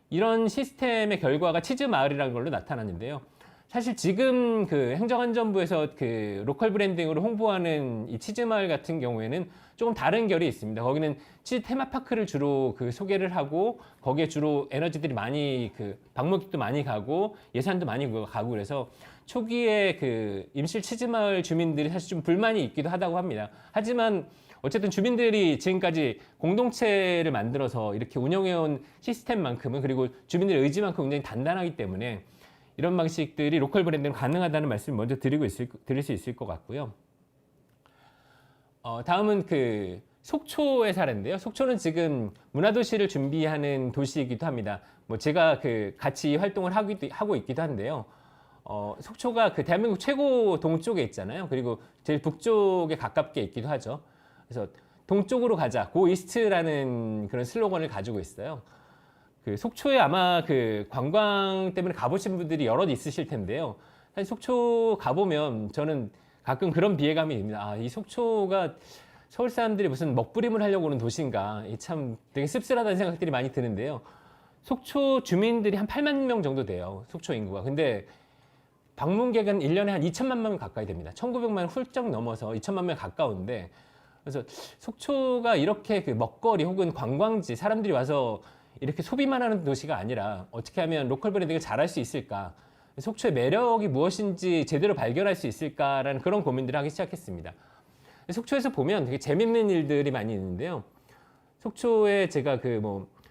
이런 시스템의 결과가 치즈 마을이라는 걸로 나타났는데요. 사실 지금 행정안전부에서 로컬 브랜딩으로 홍보하는 이 치즈 마을 같은 경우에는 조금 다른 결이 있습니다. 거기는 치즈 테마파크를 주로 소개를 하고 거기에 주로 에너지들이 많이 방문객도 많이 가고 예산도 많이 가고 그래서 초기에 임실 치즈 마을 주민들이 사실 좀 불만이 있기도 하다고 합니다. 하지만 어쨌든 주민들이 지금까지 공동체를 만들어서 이렇게 운영해온 시스템만큼은, 그리고 주민들의 의지만큼 굉장히 단단하기 때문에 이런 방식들이 로컬 브랜딩은 가능하다는 말씀을 먼저 드릴 수 있을 것 같고요. 다음은 속초의 사례인데요. 속초는 지금 문화도시를 준비하는 도시이기도 합니다. 제가 같이 활동을 하고 있기도 한데요. 속초가 대한민국 최고 동쪽에 있잖아요. 그리고 제일 북쪽에 가깝게 있기도 하죠. 그래서 동쪽으로 가자, 고 이스트라는 그런 슬로건을 가지고 있어요. 속초에 아마 관광 때문에 가보신 분들이 여럿 있으실 텐데요. 사실 속초 가보면 저는 가끔 그런 비애감이 듭니다. 이 속초가 서울 사람들이 무슨 먹부림을 하려고 오는 도시인가. 참 되게 씁쓸하다는 생각들이 많이 드는데요. 속초 주민들이 한 8만 명 정도 돼요. 속초 인구가. 근데 방문객은 1년에 한 2천만 명 가까이 됩니다. 1,900만 훌쩍 넘어서 2천만 명 가까운데, 그래서 속초가 이렇게 먹거리 혹은 관광지, 사람들이 와서 이렇게 소비만 하는 도시가 아니라 어떻게 하면 로컬 브랜딩을 잘할 수 있을까, 속초의 매력이 무엇인지 제대로 발견할 수 있을까라는 그런 고민들을 하기 시작했습니다. 속초에서 보면 되게 재밌는 일들이 많이 있는데요. 속초에 제가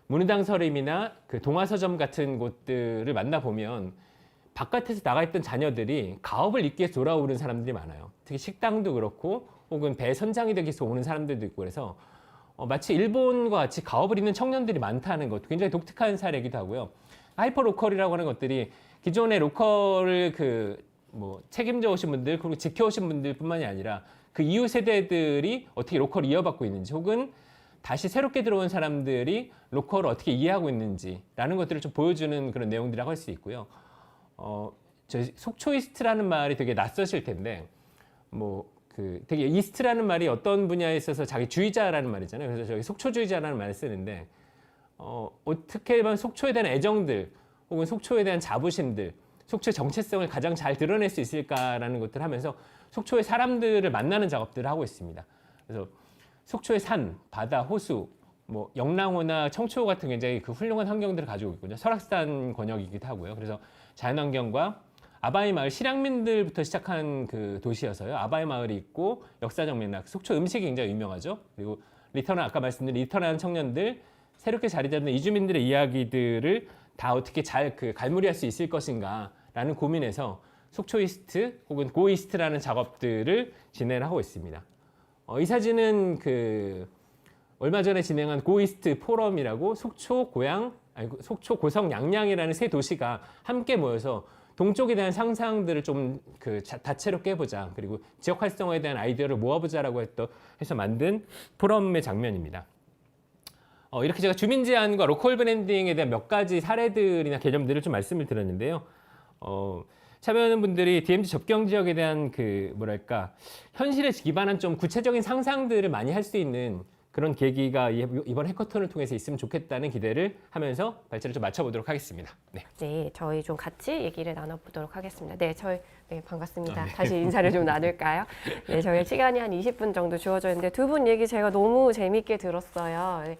문의당 서림이나 동화서점 같은 곳들을 만나보면 바깥에서 나가 있던 자녀들이 가업을 잇기 위해서 돌아오는 사람들이 많아요. 특히 식당도 그렇고 혹은 배 선장이 되기 위해서 오는 사람들도 있고, 그래서 마치 일본과 같이 가업을 잇는 청년들이 많다는 것도 굉장히 독특한 사례이기도 하고요. 하이퍼 로컬이라고 하는 것들이 기존의 로컬을 책임져 오신 분들, 그리고 지켜오신 분들 뿐만이 아니라 이후 세대들이 어떻게 로컬을 이어받고 있는지, 혹은 다시 새롭게 들어온 사람들이 로컬을 어떻게 이해하고 있는지라는 것들을 좀 보여주는 그런 내용들이라고 할 수 있고요. 저 속초이스트라는 말이 되게 낯서실 텐데 되게 이스트라는 말이 어떤 분야에 있어서 자기 주의자라는 말이잖아요. 그래서 저기 속초주의자라는 말을 쓰는데 어떻게 보면 속초에 대한 애정들 혹은 속초에 대한 자부심들, 속초의 정체성을 가장 잘 드러낼 수 있을까라는 것들을 하면서 속초의 사람들을 만나는 작업들을 하고 있습니다. 그래서 속초의 산, 바다, 호수, 영랑호나 청초호 같은 굉장히 그 훌륭한 환경들을 가지고 있거든요. 설악산 권역이기도 하고요. 그래서 자연환경과 아바이 마을 실향민들부터 시작한 그 도시여서요. 아바이 마을이 있고 역사적 맥락, 속초 음식이 굉장히 유명하죠. 그리고 아까 말씀드린 리턴한 청년들, 새롭게 자리 잡는 이주민들의 이야기들을 다 어떻게 잘 갈무리할 수 있을 것인가라는 고민에서 속초 이스트 혹은 고 이스트라는 작업들을 진행을 하고 있습니다. 이 사진은 얼마 전에 진행한 고 이스트 포럼이라고 속초 고성 양양이라는 세 도시가 함께 모여서 동쪽에 대한 상상들을 좀 다채롭게 해보자. 그리고 지역 활성화에 대한 아이디어를 모아보자라고 해서 만든 포럼의 장면입니다. 이렇게 제가 주민 제안과 로컬 브랜딩에 대한 몇 가지 사례들이나 개념들을 좀 말씀을 드렸는데요. 참여하는 분들이 DMZ 접경 지역에 대한 현실에 기반한 좀 구체적인 상상들을 많이 할 수 있는 그런 계기가 이번 해커톤을 통해서 있으면 좋겠다는 기대를 하면서 발제를 좀 맞춰보도록 하겠습니다. 네. 네, 저희 좀 같이 얘기를 나눠보도록 하겠습니다. 네, 반갑습니다. 다시 인사를 좀 나눌까요? 네, 저희 시간이 한 20분 정도 주어져 있는데 두 분 얘기 제가 너무 재밌게 들었어요.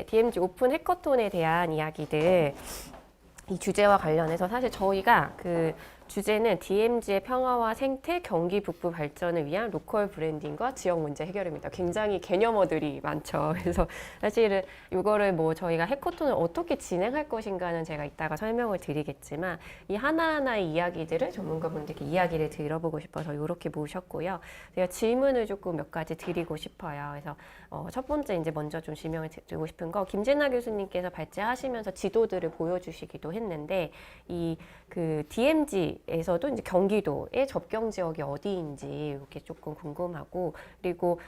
DMZ 오픈 해커톤에 대한 이야기들, 이 주제와 관련해서 사실 저희가 주제는 DMZ의 평화와 생태, 경기 북부 발전을 위한 로컬 브랜딩과 지역 문제 해결입니다. 굉장히 개념어들이 많죠. 그래서 사실은 이거를 저희가 해커톤을 어떻게 진행할 것인가는 제가 이따가 설명을 드리겠지만 이 하나하나의 이야기들을 전문가분들께 이야기를 들어보고 싶어서 이렇게 모셨고요. 제가 질문을 조금 몇 가지 드리고 싶어요. 그래서 첫 번째 이제 먼저 좀 질문을 드리고 싶은 거, 김진아 교수님께서 발제하시면서 지도들을 보여주시기도 했는데 DMZ에서도 이제 경기도의 접경 지역이 어디인지 이렇게 조금 궁금하고, 그리고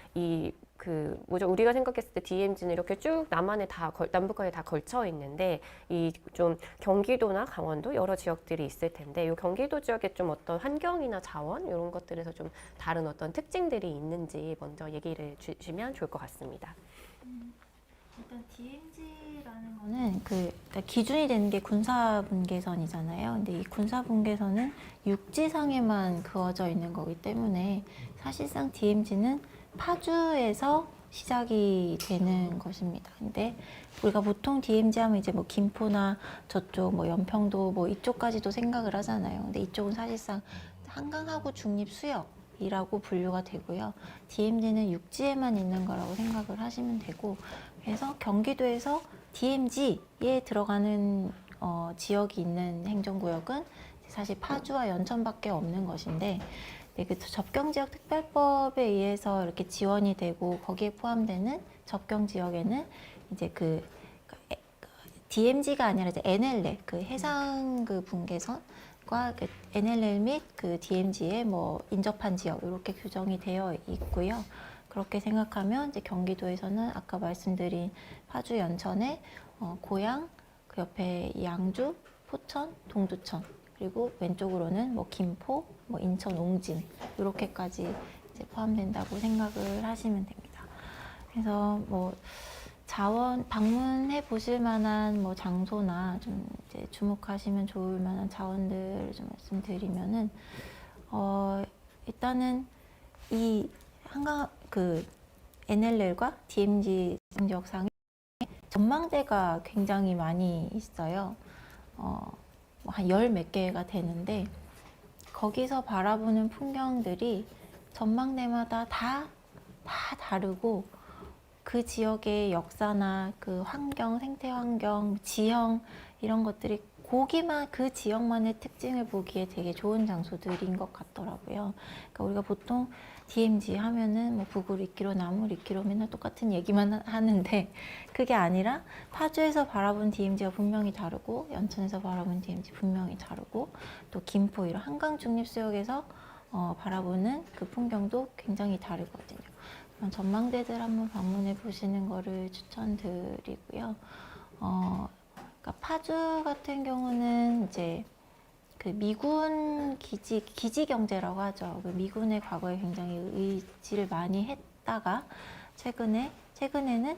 우리가 생각했을 때 DMZ는 이렇게 쭉 남북한에 다 걸쳐 있는데 좀 경기도나 강원도 여러 지역들이 있을 텐데 이 경기도 지역에 좀 어떤 환경이나 자원 이런 것들에서 좀 다른 어떤 특징들이 있는지 먼저 얘기를 주시면 좋을 것 같습니다. 일단 DMZ라는 거는 일단 기준이 되는 게 군사분계선이잖아요. 근데 이 군사분계선은 육지상에만 그어져 있는 거기 때문에 사실상 DMZ는 파주에서 시작이 되는 것입니다. 근데 우리가 보통 DMZ 하면 이제 김포나 저쪽 연평도 이쪽까지도 생각을 하잖아요. 근데 이쪽은 사실상 한강하고 중립 수역이라고 분류가 되고요. DMZ는 육지에만 있는 거라고 생각을 하시면 되고, 그래서 경기도에서 DMZ에 들어가는 지역이 있는 행정구역은 사실 파주와 연천밖에 없는 것인데, 접경지역 특별법에 의해서 이렇게 지원이 되고 거기에 포함되는 접경지역에는 이제 DMZ가 아니라 이제 NLL, 해상 분계선과 NLL 및 DMZ의 인접한 지역 이렇게 규정이 되어 있고요. 그렇게 생각하면 이제 경기도에서는 아까 말씀드린 파주 연천에 고양, 그 옆에 양주, 포천, 동두천, 그리고 왼쪽으로는 김포, 인천, 옹진 이렇게까지 이제 포함된다고 생각을 하시면 됩니다. 그래서 자원 방문해 보실 만한 장소나 좀 이제 주목하시면 좋을 만한 자원들을 좀 말씀드리면은 일단은 이 한강 NLL과 DMZ 지역상에 전망대가 굉장히 많이 있어요. 한 열 몇 개가 되는데 거기서 바라보는 풍경들이 전망대마다 다 다르고 그 지역의 역사나 환경, 생태 환경, 지형 이런 것들이 그 지역만의 특징을 보기에 되게 좋은 장소들인 것 같더라고요. 그러니까 우리가 보통 DMZ 하면은 북으로 2km, 남으로 2km 맨날 똑같은 얘기만 하는데 그게 아니라 파주에서 바라본 DMZ가 분명히 다르고 연천에서 바라본 DMZ 분명히 다르고 또 김포 이런 한강 중립수역에서 바라보는 그 풍경도 굉장히 다르거든요. 그런 전망대들 한번 방문해 보시는 거를 추천드리고요. 그러니까 파주 같은 경우는 이제 그 미군 기지 경제라고 하죠. 그 미군의 과거에 굉장히 의지를 많이 했다가 최근에는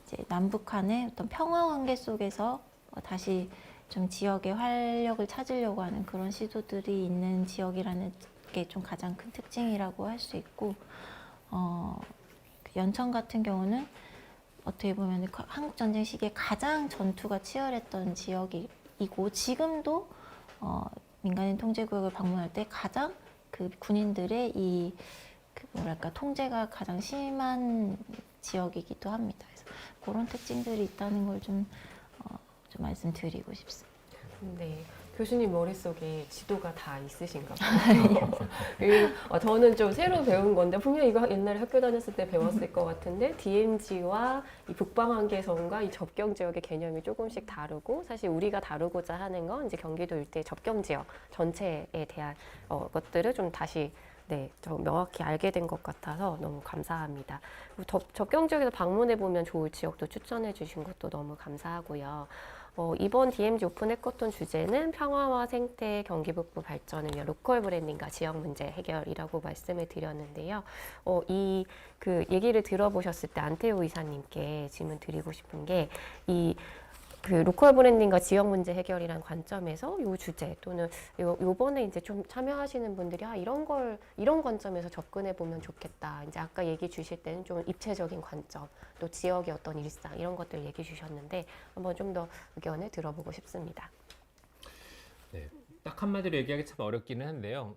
이제 남북한의 어떤 평화 관계 속에서 다시 좀 지역의 활력을 찾으려고 하는 그런 시도들이 있는 지역이라는 게 좀 가장 큰 특징이라고 할 수 있고, 그 연천 같은 경우는 어떻게 보면 한국 전쟁 시기에 가장 전투가 치열했던 지역이고 지금도 민간인 통제 구역을 방문할 때 가장 그 군인들의 그 뭐랄까 통제가 가장 심한 지역이기도 합니다. 그래서 그런 특징들이 있다는 걸 좀 말씀드리고 싶습니다. 네. 교수님 머릿속에 지도가 다 있으신가 봐요. 그리고 저는 좀 새로 배운 건데 분명 이거 옛날에 학교 다녔을 때 배웠을 것 같은데 DMZ와 이 북방한계선과 이 접경 지역의 개념이 조금씩 다르고 사실 우리가 다루고자 하는 건 이제 경기도 일대 접경 지역 전체에 대한 것들을 좀 다시 좀 명확히 알게 된 것 같아서 너무 감사합니다. 접경 지역에서 방문해 보면 좋을 지역도 추천해 주신 것도 너무 감사하고요. 이번 DMZ 오픈 해커톤 주제는 평화와 생태, 경기 북부 발전을 위한 로컬 브랜딩과 지역 문제 해결이라고 말씀을 드렸는데요. 그 얘기를 들어보셨을 때 안태호 이사님께 질문 드리고 싶은 게 그 로컬 브랜딩과 지역 문제 해결이라는 관점에서 이 주제 또는 요번에 이제 좀 참여하시는 분들이 이런 관점에서 접근해 보면 좋겠다. 이제 아까 얘기 주실 때는 좀 입체적인 관점, 또 지역의 어떤 일상 이런 것들 얘기 주셨는데 한번 좀 더 의견을 들어보고 싶습니다. 네, 딱 한마디로 얘기하기 참 어렵기는 한데요.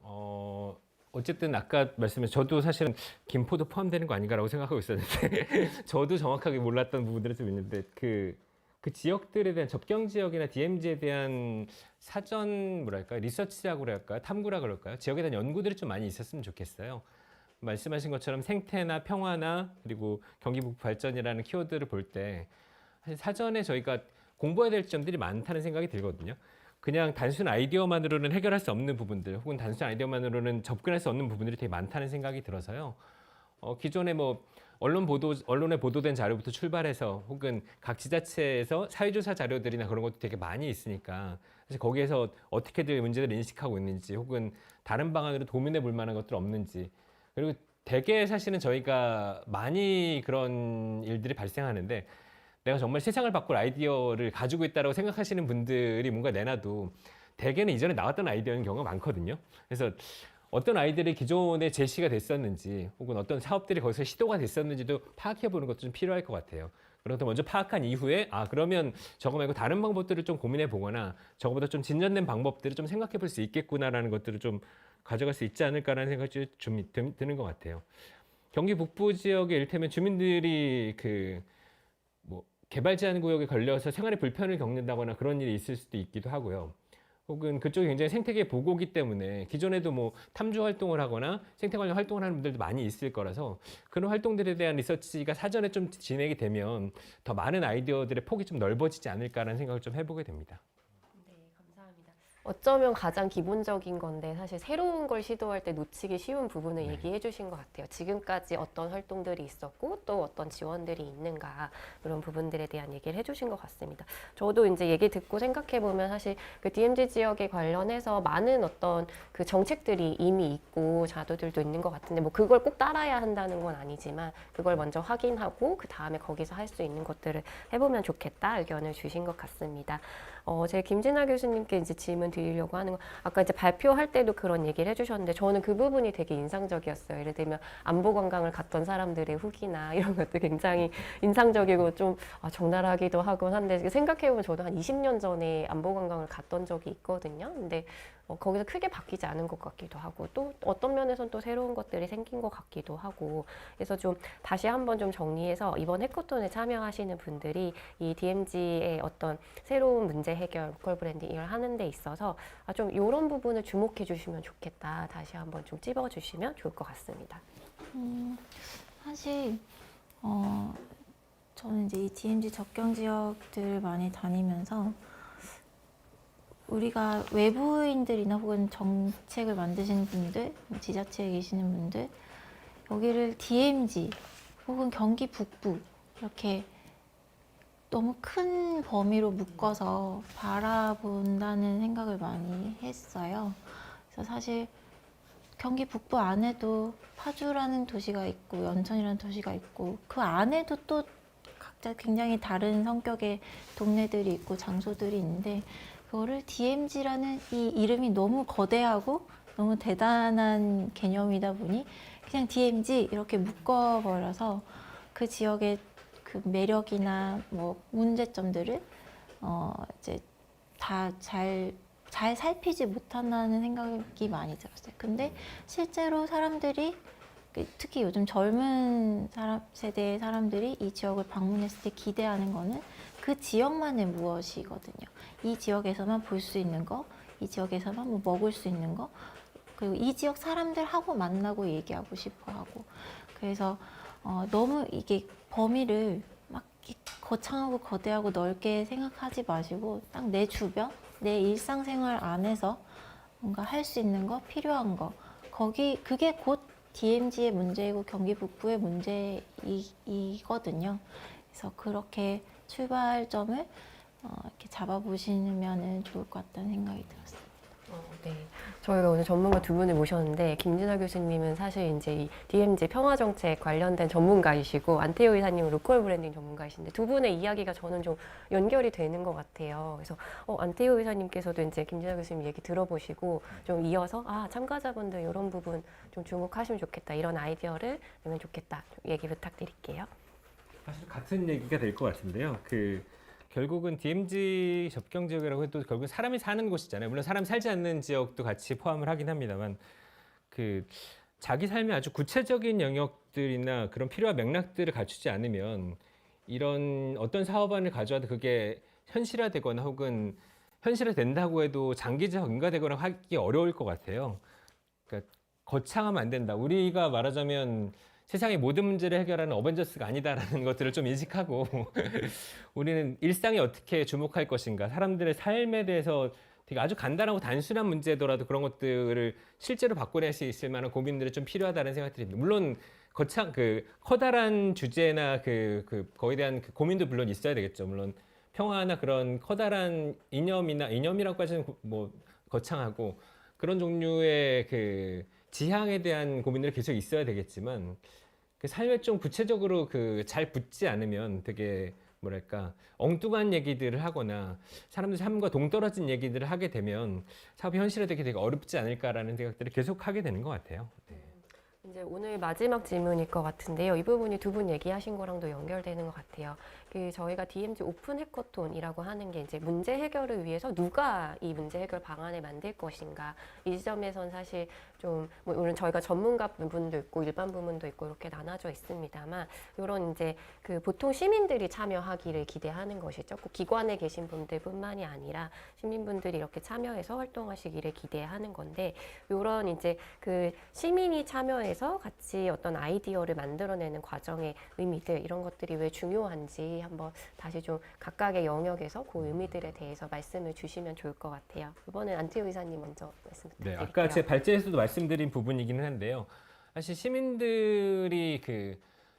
어쨌든 아까 말씀해 저도 사실은 김포도 포함되는 거 아닌가라고 생각하고 있었는데 저도 정확하게 몰랐던 부분들이 좀 있는데 그 지역들에 대한 접경 지역이나 DMZ에 대한 사전 뭐랄까 리서치라고 그럴까요? 탐구라 그럴까요? 지역에 대한 연구들이 좀 많이 있었으면 좋겠어요. 말씀하신 것처럼 생태나 평화나 그리고 경기 북부 발전이라는 키워드를 볼 때 사전에 저희가 공부해야 될 점들이 많다는 생각이 들거든요. 그냥 단순 아이디어만으로는 해결할 수 없는 부분들 혹은 단순 아이디어만으로는 접근할 수 없는 부분들이 되게 많다는 생각이 들어서요. 기존에 뭐 언론에 보도된 자료부터 출발해서 혹은 각 지자체에서 사회조사 자료들이나 그런 것도 되게 많이 있으니까 사실 거기에서 어떻게들 문제를 인식하고 있는지 혹은 다른 방안으로 도민해 볼 만한 것들 없는지 그리고 대개 사실은 저희가 많이 그런 일들이 발생하는데 내가 정말 세상을 바꿀 아이디어를 가지고 있다고 생각하시는 분들이 뭔가 내놔도 대개는 이전에 나왔던 아이디어인 경우가 많거든요. 그래서 어떤 아이들이 기존에 제시가 됐었는지 혹은 어떤 사업들이 거기서 시도가 됐었는지도 파악해 보는 것도 좀 필요할 것 같아요. 그래서 먼저 파악한 이후에 그러면 저거 말고 다른 방법들을 좀 고민해 보거나 저거보다 좀 진전된 방법들을 좀 생각해 볼 수 있겠구나라는 것들을 좀 가져갈 수 있지 않을까라는 생각이 좀 드는 것 같아요. 경기 북부 지역에 이를테면 주민들이 개발 제한 구역에 걸려서 생활에 불편을 겪는다거나 그런 일이 있을 수도 있기도 하고요. 혹은 그쪽이 굉장히 생태계 보고기 때문에 기존에도 뭐 탐주 활동을 하거나 생태 관련 활동을 하는 분들도 많이 있을 거라서 그런 활동들에 대한 리서치가 사전에 좀 진행이 되면 더 많은 아이디어들의 폭이 좀 넓어지지 않을까라는 생각을 좀 해보게 됩니다. 네, 감사합니다. 어쩌면 가장 기본적인 건데 사실 새로운 걸 시도할 때 놓치기 쉬운 부분을 얘기해 주신 것 같아요. 지금까지 어떤 활동들이 있었고 또 어떤 지원들이 있는가 그런 부분들에 대한 얘기를 해주신 것 같습니다. 저도 이제 얘기 듣고 생각해 보면 사실 그 DMZ 지역에 관련해서 많은 어떤 그 정책들이 이미 있고 자료들도 있는 것 같은데 뭐 그걸 꼭 따라야 한다는 건 아니지만 그걸 먼저 확인하고 그 다음에 거기서 할 수 있는 것들을 해보면 좋겠다 의견을 주신 것 같습니다. 제 김진아 교수님께 이제 질문 드리려고 하는 거 아까 이제 발표할 때도 그런 얘기를 해주셨는데 저는 그 부분이 되게 인상적이었어요. 예를 들면 안보 관광을 갔던 사람들의 후기나 이런 것도 굉장히 인상적이고 좀 적나라하기도 하고 한데 생각해보면 저도 한 20년 전에 안보 관광을 갔던 적이 있거든요. 근데 거기서 크게 바뀌지 않은 것 같기도 하고 또 어떤 면에서는 또 새로운 것들이 생긴 것 같기도 하고 그래서 좀 다시 한번 좀 정리해서 이번 해커톤에 참여하시는 분들이 이 DMZ의 어떤 새로운 문제 해결, 로컬 브랜딩 이걸 하는 데 있어서 좀 이런 부분을 주목해 주시면 좋겠다. 다시 한번 좀 찝어 주시면 좋을 것 같습니다. 사실 저는 이제 이 DMZ 접경 지역들을 많이 다니면서 우리가 외부인들이나 혹은 정책을 만드시는 분들, 지자체에 계시는 분들 여기를 DMZ 혹은 경기 북부 이렇게 너무 큰 범위로 묶어서 바라본다는 생각을 많이 했어요. 그래서 사실 경기 북부 안에도 파주라는 도시가 있고 연천이라는 도시가 있고 그 안에도 또 각자 굉장히 다른 성격의 동네들이 있고 장소들이 있는데 그거를 DMZ라는 이 이름이 너무 거대하고 너무 대단한 개념이다 보니 그냥 DMZ 이렇게 묶어버려서 그 지역의 그 매력이나 뭐 문제점들을 이제 다 잘 살피지 못한다는 생각이 많이 들었어요. 근데 실제로 사람들이 특히 요즘 젊은 세대의 사람들이 이 지역을 방문했을 때 기대하는 거는 그 지역만의 무엇이거든요. 이 지역에서만 볼 수 있는 거, 이 지역에서만 뭐 먹을 수 있는 거, 그리고 이 지역 사람들하고 만나고 얘기하고 싶어 하고. 그래서 너무 이게 범위를 막 거창하고 거대하고 넓게 생각하지 마시고 딱 내 주변, 내 일상생활 안에서 뭔가 할 수 있는 거, 필요한 거, 그게 곧 DMZ의 문제이고 경기 북부의 문제이거든요. 그래서 그렇게 출발점을 이렇게 잡아보시면 좋을 것 같다는 생각이 들었어요. 네. 저희가 오늘 전문가 두 분을 모셨는데 김진아 교수님은 사실 이제 이 DMZ 평화정책 관련된 전문가이시고 안태호 이사님은 로컬 브랜딩 전문가이신데 두 분의 이야기가 저는 좀 연결이 되는 것 같아요. 그래서 안태호 이사님께서도 이제 김진아 교수님 얘기 들어보시고 좀 이어서 참가자분들 이런 부분 좀 주목하시면 좋겠다, 이런 아이디어를 내면 좋겠다, 얘기 부탁드릴게요. 사실 같은 얘기가 될 것 같은데요. 결국은 DMZ 접경 지역이라고 해도 결국 사람이 사는 곳이잖아요. 물론 사람이 살지 않는 지역도 같이 포함을 하긴 합니다만 자기 삶의 아주 구체적인 영역들이나 그런 필요한 맥락들을 갖추지 않으면 이런 어떤 사업안을 가져와도 그게 현실화되거나 혹은 현실화된다고 해도 장기적 인가되거나 하기 어려울 것 같아요. 그러니까 거창하면 안 된다. 우리가 말하자면 세상의 모든 문제를 해결하는 어벤져스가 아니다라는 것들을 좀 인식하고 우리는 일상에 어떻게 주목할 것인가, 사람들의 삶에 대해서 되게 아주 간단하고 단순한 문제더라도 그런 것들을 실제로 바꿔낼 수 있을 만한 고민들이 좀 필요하다는 생각이 듭니다. 물론 커다란 주제나 거기에 대한 고민도 물론 있어야 되겠죠. 물론 평화나 그런 커다란 이념이라고까지는 뭐 거창하고 그런 종류의 지향에 대한 고민들이 계속 있어야 되겠지만 삶에 좀 구체적으로 잘 붙지 않으면 되게 뭐랄까 엉뚱한 얘기들을 하거나 사람들 삶과 동떨어진 얘기들을 하게 되면 사업이 현실화되기 되게 어렵지 않을까라는 생각들을 계속 하게 되는 것 같아요. 네. 이제 오늘 마지막 질문일 것 같은데요. 이 부분이 두 분 얘기하신 거랑도 연결되는 것 같아요. 저희가 DMZ 오픈 해커톤이라고 하는 게 이제 문제 해결을 위해서 누가 이 문제 해결 방안을 만들 것인가, 이 지점에선 사실 좀 물론 저희가 전문가 부분도 있고 일반 부분도 있고 이렇게 나눠져 있습니다만 이런 이제 보통 시민들이 참여하기를 기대하는 것이죠. 꼭 기관에 계신 분들뿐만이 아니라 시민분들이 이렇게 참여해서 활동하시기를 기대하는 건데 이런 이제 시민이 참여해서 같이 어떤 아이디어를 만들어내는 과정의 의미들, 이런 것들이 왜 중요한지 한번 다시 좀 각각의 영역에서 그 의미들에 대해서 말씀을 주시면 좋을 것 같아요. 이번엔 안태호 이사님 먼저 말씀 부탁드릴게요. 네, 아까 제 발제에서도 말씀드린 부분이기는 한데요. 사실 시민들이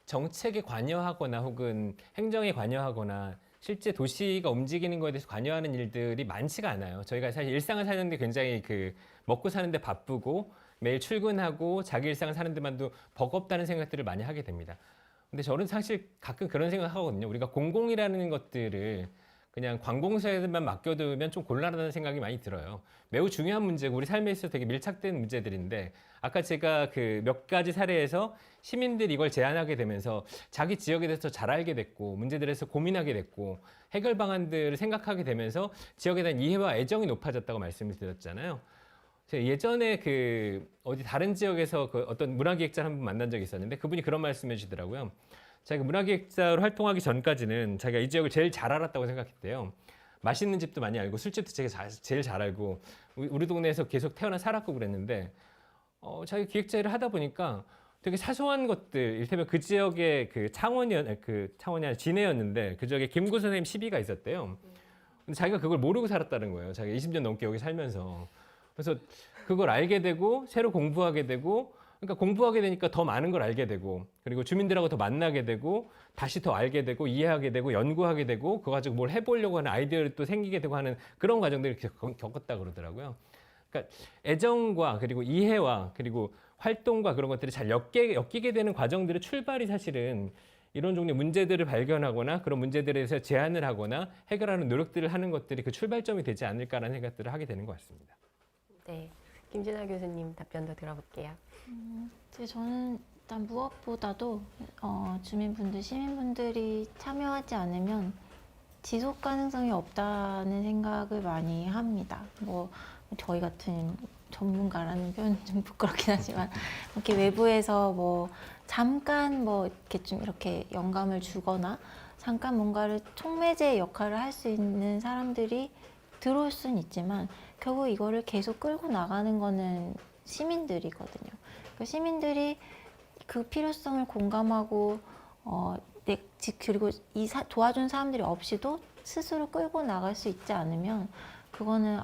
정책에 관여하거나 혹은 행정에 관여하거나 실제 도시가 움직이는 것에 대해서 관여하는 일들이 많지가 않아요. 저희가 사실 일상을 사는데 굉장히 먹고 사는데 바쁘고 매일 출근하고 자기 일상을 사는 데만도 버겁다는 생각들을 많이 하게 됩니다. 근데 저는 사실 가끔 그런 생각하거든요. 우리가 공공이라는 것들을 그냥 관공서에만 맡겨두면 좀 곤란하다는 생각이 많이 들어요. 매우 중요한 문제고 우리 삶에 있어서 되게 밀착된 문제들인데 아까 제가 몇 가지 사례에서 시민들이 이걸 제안하게 되면서 자기 지역에 대해서 잘 알게 됐고 문제들에 대해서 고민하게 됐고 해결 방안들을 생각하게 되면서 지역에 대한 이해와 애정이 높아졌다고 말씀을 드렸잖아요. 제가 예전에 어디 다른 지역에서 어떤 문화기획자를 한 분 만난 적이 있었는데 그분이 그런 말씀해 주시더라고요. 자기가 문화기획자로 활동하기 전까지는 자기가 이 지역을 제일 잘 알았다고 생각했대요. 맛있는 집도 많이 알고 술집도 제일 잘 알고 우리 동네에서 계속 태어나 살았고 그랬는데 자기가 기획자 일을 하다 보니까 되게 사소한 것들, 이를테면 그 지역의 창원이 아니라 진해였는데 그 지역에 김구 선생님 시비가 있었대요. 근데 자기가 그걸 모르고 살았다는 거예요. 자기가 20년 넘게 여기 살면서. 그래서 그걸 알게 되고 새로 공부하게 되고 그러니까 공부하게 되니까 더 많은 걸 알게 되고, 그리고 주민들하고 더 만나게 되고, 다시 더 알게 되고, 이해하게 되고, 연구하게 되고, 그거 가지고 뭘 해보려고 하는 아이디어를 또 생기게 되고 하는 그런 과정들을 겪었다 그러더라고요. 그러니까 애정과 그리고 이해와 그리고 활동과 그런 것들이 잘 엮이게 되는 과정들의 출발이 사실은 이런 종류의 문제들을 발견하거나 그런 문제들에 대해서 제안을 하거나 해결하는 노력들을 하는 것들이 그 출발점이 되지 않을까라는 생각들을 하게 되는 것 같습니다. 네, 김진아 교수님 답변도 들어볼게요. 이제 저는 일단 무엇보다도 주민분들, 시민분들이 참여하지 않으면 지속 가능성이 없다는 생각을 많이 합니다. 뭐 저희 같은 전문가라는 표현은 좀 부끄럽긴 하지만 이렇게 외부에서 뭐 잠깐 뭐 이렇게 좀 이렇게 영감을 주거나 잠깐 뭔가를 촉매제 역할을 할 수 있는 사람들이 들어올 수는 있지만 결국 이거를 계속 끌고 나가는 거는 시민들이거든요. 그 시민들이 그 필요성을 공감하고 그리고 도와준 사람들이 없이도 스스로 끌고 나갈 수 있지 않으면 그거는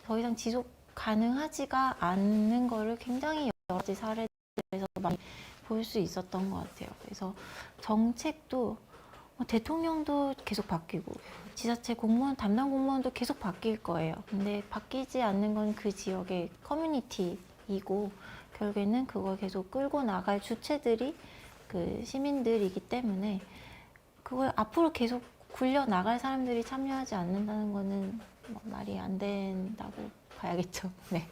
더 이상 지속 가능하지가 않는 거를 굉장히 여러 가지 사례들에서 많이 볼 수 있었던 것 같아요. 그래서 정책도 대통령도 계속 바뀌고 지자체 공무원, 담당 공무원도 계속 바뀔 거예요. 근데 바뀌지 않는 건 그 지역의 커뮤니티이고 결국에는 그걸 계속 끌고 나갈 주체들이 그 시민들이기 때문에 그걸 앞으로 계속 굴려 나갈 사람들이 참여하지 않는다는 거는 말이 안 된다고 봐야겠죠. 네.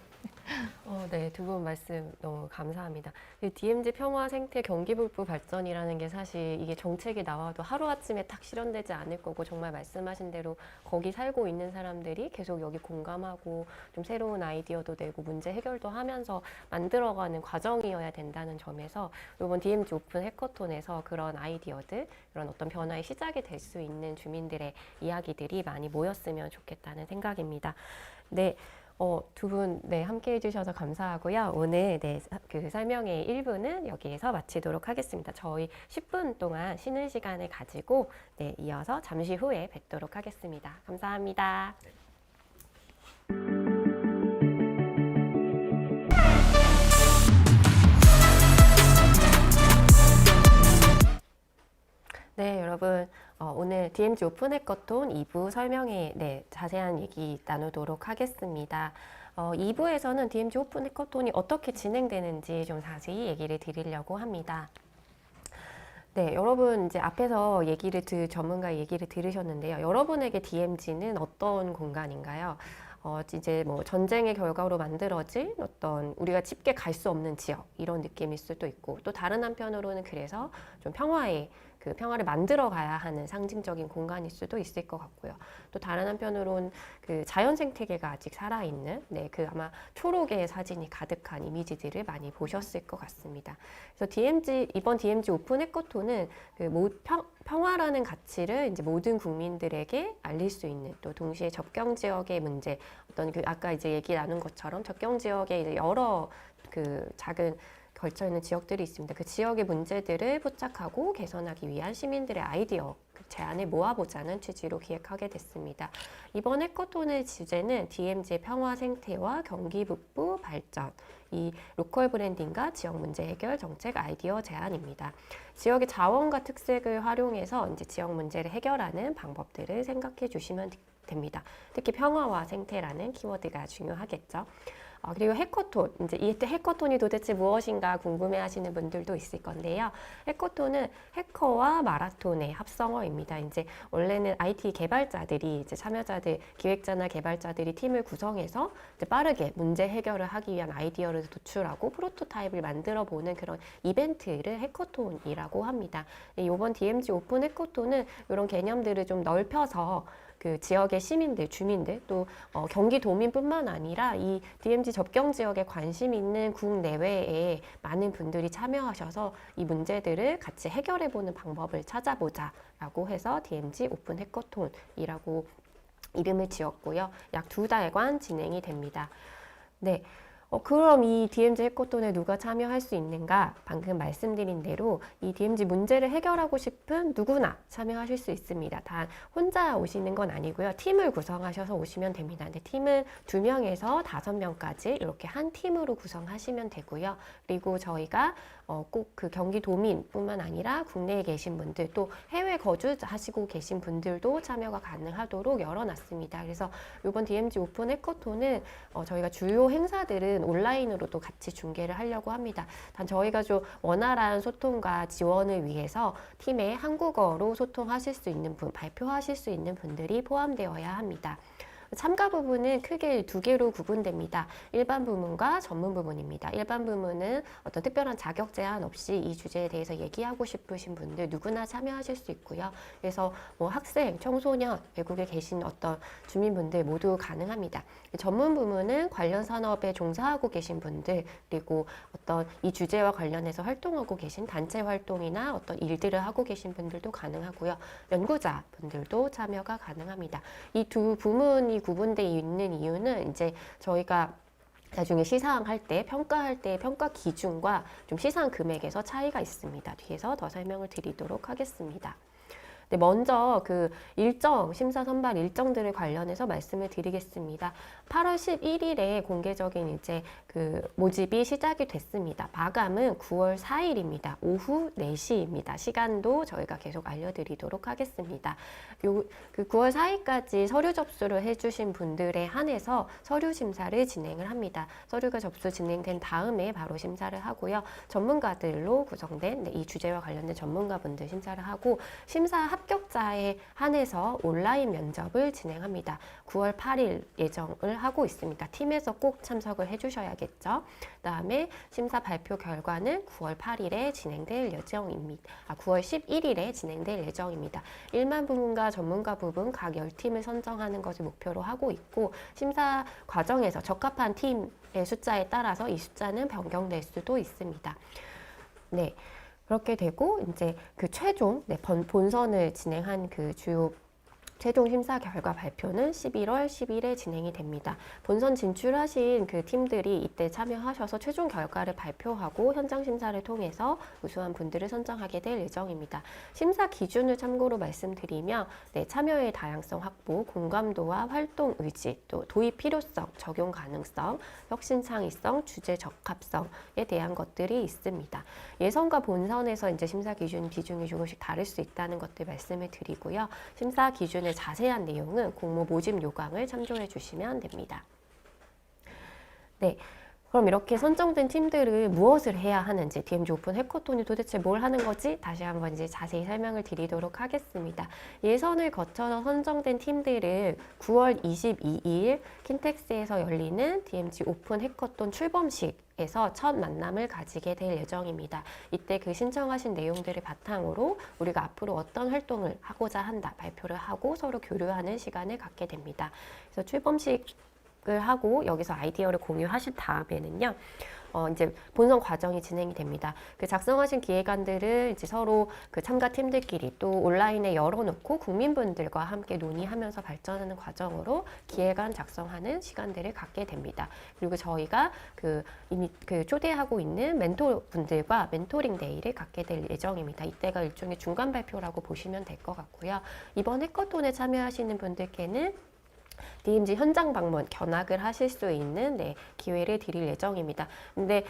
네, 두 분 말씀 너무 감사합니다. DMZ 평화 생태 경기북부 발전이라는 게 사실 이게 정책이 나와도 하루아침에 딱 실현되지 않을 거고 정말 말씀하신 대로 거기 살고 있는 사람들이 계속 여기 공감하고 좀 새로운 아이디어도 내고 문제 해결도 하면서 만들어가는 과정이어야 된다는 점에서 이번 DMZ 오픈 해커톤에서 그런 아이디어들, 그런 어떤 변화의 시작이 될 수 있는 주민들의 이야기들이 많이 모였으면 좋겠다는 생각입니다. 네. 두 분, 네, 함께 해주셔서 감사하고요. 오늘, 네, 그 설명회 1부는 여기에서 마치도록 하겠습니다. 저희 10분 동안 쉬는 시간을 가지고, 네, 이어서 잠시 후에 뵙도록 하겠습니다. 감사합니다. 네, 여러분. 오늘 DMZ 오픈 해커톤 2부 설명회 자세한 얘기 나누도록 하겠습니다. 2부에서는 DMZ 오픈 해커톤이 어떻게 진행되는지 좀 자세히 얘기를 드리려고 합니다. 네, 여러분 이제 앞에서 전문가 얘기를 들으셨는데요. 여러분에게 DMZ는 어떤 공간인가요? 이제 뭐 전쟁의 결과로 만들어진 어떤 우리가 쉽게 갈 수 없는 지역 이런 느낌일 수도 있고 또 다른 한편으로는 그래서 좀 평화를 만들어 가야 하는 상징적인 공간일 수도 있을 것 같고요. 또 다른 한편으로는 그 자연 생태계가 아직 살아있는 그 아마 초록의 사진이 가득한 이미지들을 많이 보셨을 것 같습니다. 그래서 이번 DMZ 오픈 해커톤은 평화라는 가치를 이제 모든 국민들에게 알릴 수 있는 또 동시에 접경 지역의 문제 아까 이제 얘기 나눈 것처럼 접경 지역에 이제 여러 작은 걸쳐 있는 지역들이 있습니다. 그 지역의 문제들을 포착하고 개선하기 위한 시민들의 아이디어 제안을 모아보자는 취지로 기획하게 됐습니다. 이번 해커톤의 주제는 DMZ의 평화 생태와 경기 북부 발전, 이 로컬 브랜딩과 지역 문제 해결 정책 아이디어 제안입니다. 지역의 자원과 특색을 활용해서 이제 지역 문제를 해결하는 방법들을 생각해 주시면 됩니다. 특히 평화와 생태라는 키워드가 중요하겠죠. 그리고 해커톤, 이제 이 해커톤이 도대체 무엇인가 궁금해하시는 분들도 있을 건데요. 해커톤은 해커와 마라톤의 합성어입니다. 이제 원래는 IT 개발자들이 참여자들, 기획자나 개발자들이 팀을 구성해서 이제 빠르게 문제 해결을 하기 위한 아이디어를 도출하고 프로토타입을 만들어 보는 그런 이벤트를 해커톤이라고 합니다. 이번 DMZ 오픈 해커톤은 이런 개념들을 좀 넓혀서 그 지역의 시민들, 주민들, 또 경기도민뿐만 아니라 이 DMZ 접경 지역에 관심 있는 국내외에 많은 분들이 참여하셔서 이 문제들을 같이 해결해보는 방법을 찾아보자라고 해서 DMZ 오픈 해커톤이라고 이름을 지었고요. 약 2달간 진행이 됩니다. 네. 그럼 이 DMZ 해커톤에 누가 참여할 수 있는가? 방금 말씀드린 대로 이 DMZ 문제를 해결하고 싶은 누구나 참여하실 수 있습니다. 단 혼자 오시는 건 아니고요. 팀을 구성하셔서 오시면 됩니다. 근데 팀은 2명에서 5명까지 이렇게 한 팀으로 구성하시면 되고요. 그리고 저희가 꼭 그 경기도민뿐만 아니라 국내에 계신 분들 또 해외 거주하시고 계신 분들도 참여가 가능하도록 열어놨습니다. 그래서 이번 DMZ 오픈 해커톤은 저희가 주요 행사들은 온라인으로도 같이 중계를 하려고 합니다. 단 저희가 좀 원활한 소통과 지원을 위해서 팀에 한국어로 소통하실 수 있는 분, 발표하실 수 있는 분들이 포함되어야 합니다. 참가 부분은 크게 2개로 구분됩니다. 일반 부문과 전문 부문입니다. 일반 부문은 어떤 특별한 자격 제한 없이 이 주제에 대해서 얘기하고 싶으신 분들 누구나 참여하실 수 있고요. 그래서 뭐 학생, 청소년, 외국에 계신 어떤 주민분들 모두 가능합니다. 전문 부문은 관련 산업에 종사하고 계신 분들 그리고 어떤 이 주제와 관련해서 활동하고 계신 단체 활동이나 어떤 일들을 하고 계신 분들도 가능하고요. 연구자 분들도 참여가 가능합니다. 이 두 부문이 구분되어 있는 이유는 이제 저희가 나중에 시상할 때, 평가할 때 평가 기준과 좀 시상 금액에서 차이가 있습니다. 뒤에서 더 설명을 드리도록 하겠습니다. 네, 먼저 그 일정, 심사 선발 일정들을 관련해서 말씀을 드리겠습니다. 8월 11일에 공개적인 이제 그 모집이 시작이 됐습니다. 마감은 9월 4일입니다. 오후 4시입니다. 시간도 저희가 계속 알려드리도록 하겠습니다. 그 9월 4일까지 서류 접수를 해주신 분들에 한해서 서류 심사를 진행을 합니다. 서류가 접수 진행된 다음에 바로 심사를 하고요. 전문가들로 구성된 이 주제와 관련된 전문가분들 심사를 하고 심사 합격자에 한해서 온라인 면접을 진행합니다. 9월 8일 예정을 하고 있습니다. 팀에서 꼭 참석을 해주셔야겠죠. 그다음에 심사 발표 결과는 9월 8일에 진행될 예정입니다. 9월 11일에 진행될 예정입니다. 일반 부문과 전문가 부분 각 10팀을 선정하는 것을 목표로 하고 있고 심사 과정에서 적합한 팀의 숫자에 따라서 이 숫자는 변경될 수도 있습니다. 네. 그렇게 되고 이제 그 최종 본선을 진행한 그 주요 최종 심사 결과 발표는 11월 10일에 진행이 됩니다. 본선 진출하신 그 팀들이 이때 참여하셔서 최종 결과를 발표하고 현장 심사를 통해서 우수한 분들을 선정하게 될 예정입니다. 심사 기준을 참고로 말씀드리면 참여의 다양성 확보, 공감도와 활동 의지, 또 도입 필요성, 적용 가능성, 혁신 창의성, 주제 적합성에 대한 것들이 있습니다. 예선과 본선에서 이제 심사 기준 비중이 조금씩 다를 수 있다는 것들 말씀을 드리고요. 심사 기준 자세한 내용은 공모 모집 요강을 참조해 주시면 됩니다. 네. 그럼 이렇게 선정된 팀들은 무엇을 해야 하는지, DMZ 오픈 해커톤이 도대체 뭘 하는 거지? 다시 한번 이제 자세히 설명을 드리도록 하겠습니다. 예선을 거쳐서 선정된 팀들은 9월 22일 킨텍스에서 열리는 DMZ 오픈 해커톤 출범식에서 첫 만남을 가지게 될 예정입니다. 이때 그 신청하신 내용들을 바탕으로 우리가 앞으로 어떤 활동을 하고자 한다 발표를 하고 서로 교류하는 시간을 갖게 됩니다. 그래서 출범식 을 하고 여기서 아이디어를 공유하신 다음에는요. 이제 본선 과정이 진행이 됩니다. 그 작성하신 기획안들을 이제 서로 그 참가 팀들끼리 또 온라인에 열어놓고 국민분들과 함께 논의하면서 발전하는 과정으로 기획안 작성하는 시간들을 갖게 됩니다. 그리고 저희가 이미 초대하고 있는 멘토분들과 멘토링 데이를 갖게 될 예정입니다. 이때가 일종의 중간 발표라고 보시면 될 것 같고요. 이번 해커톤에 참여하시는 분들께는 DMZ 현장 방문, 견학을 하실 수 있는 기회를 드릴 예정입니다. 근데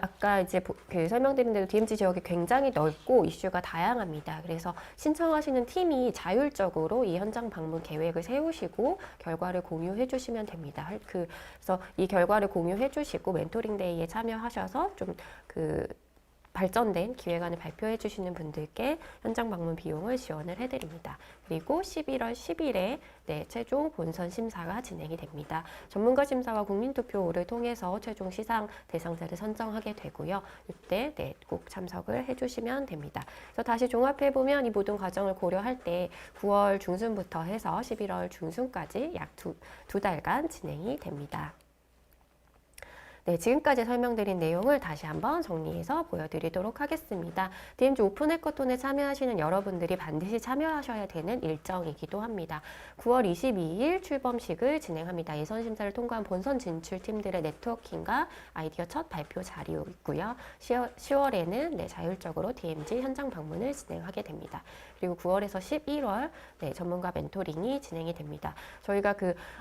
아까 이제 설명드린 대로 DMZ 지역이 굉장히 넓고 이슈가 다양합니다. 그래서 신청하시는 팀이 자율적으로 이 현장 방문 계획을 세우시고 결과를 공유해 주시면 됩니다. 그래서 이 결과를 공유해 주시고 멘토링 데이에 참여하셔서 좀 발전된 기획안을 발표해 주시는 분들께 현장 방문 비용을 지원을 해드립니다. 그리고 11월 10일에 최종 본선 심사가 진행이 됩니다. 전문가 심사와 국민투표를 통해서 최종 시상 대상자를 선정하게 되고요. 이때 꼭 참석을 해주시면 됩니다. 그래서 다시 종합해보면 이 모든 과정을 고려할 때 9월 중순부터 해서 11월 중순까지 약 두 달간 진행이 됩니다. 네, 지금까지 설명드린 내용을 다시 한번 정리해서 보여드리도록 하겠습니다. DMZ 오픈 해커톤에 참여하시는 여러분들이 반드시 참여하셔야 되는 일정이기도 합니다. 9월 22일 출범식을 진행합니다. 예선 심사를 통과한 본선 진출 팀들의 네트워킹과 아이디어 첫 발표 자료 있고요. 10월에는 네, 자율적으로 DMZ 현장 방문을 진행하게 됩니다. 그리고 9월에서 11월 네, 전문가 멘토링이 진행이 됩니다. 저희가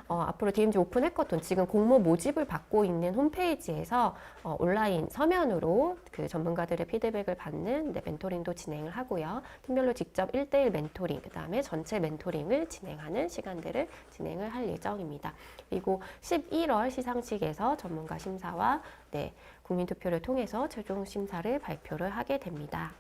앞으로 DMZ 오픈 해커톤 지금 공모 모집을 받고 있는 홈페이지에서 온라인 서면으로 그 전문가들의 피드백을 받는 네, 멘토링도 진행을 하고요. 팀별로 직접 1대1 멘토링, 그 다음에 전체 멘토링을 진행하는 시간들을 진행을 할 예정입니다. 그리고 11월 시상식에서 전문가 심사와 네, 국민투표를 통해서 최종 심사를 발표를 하게 됩니다.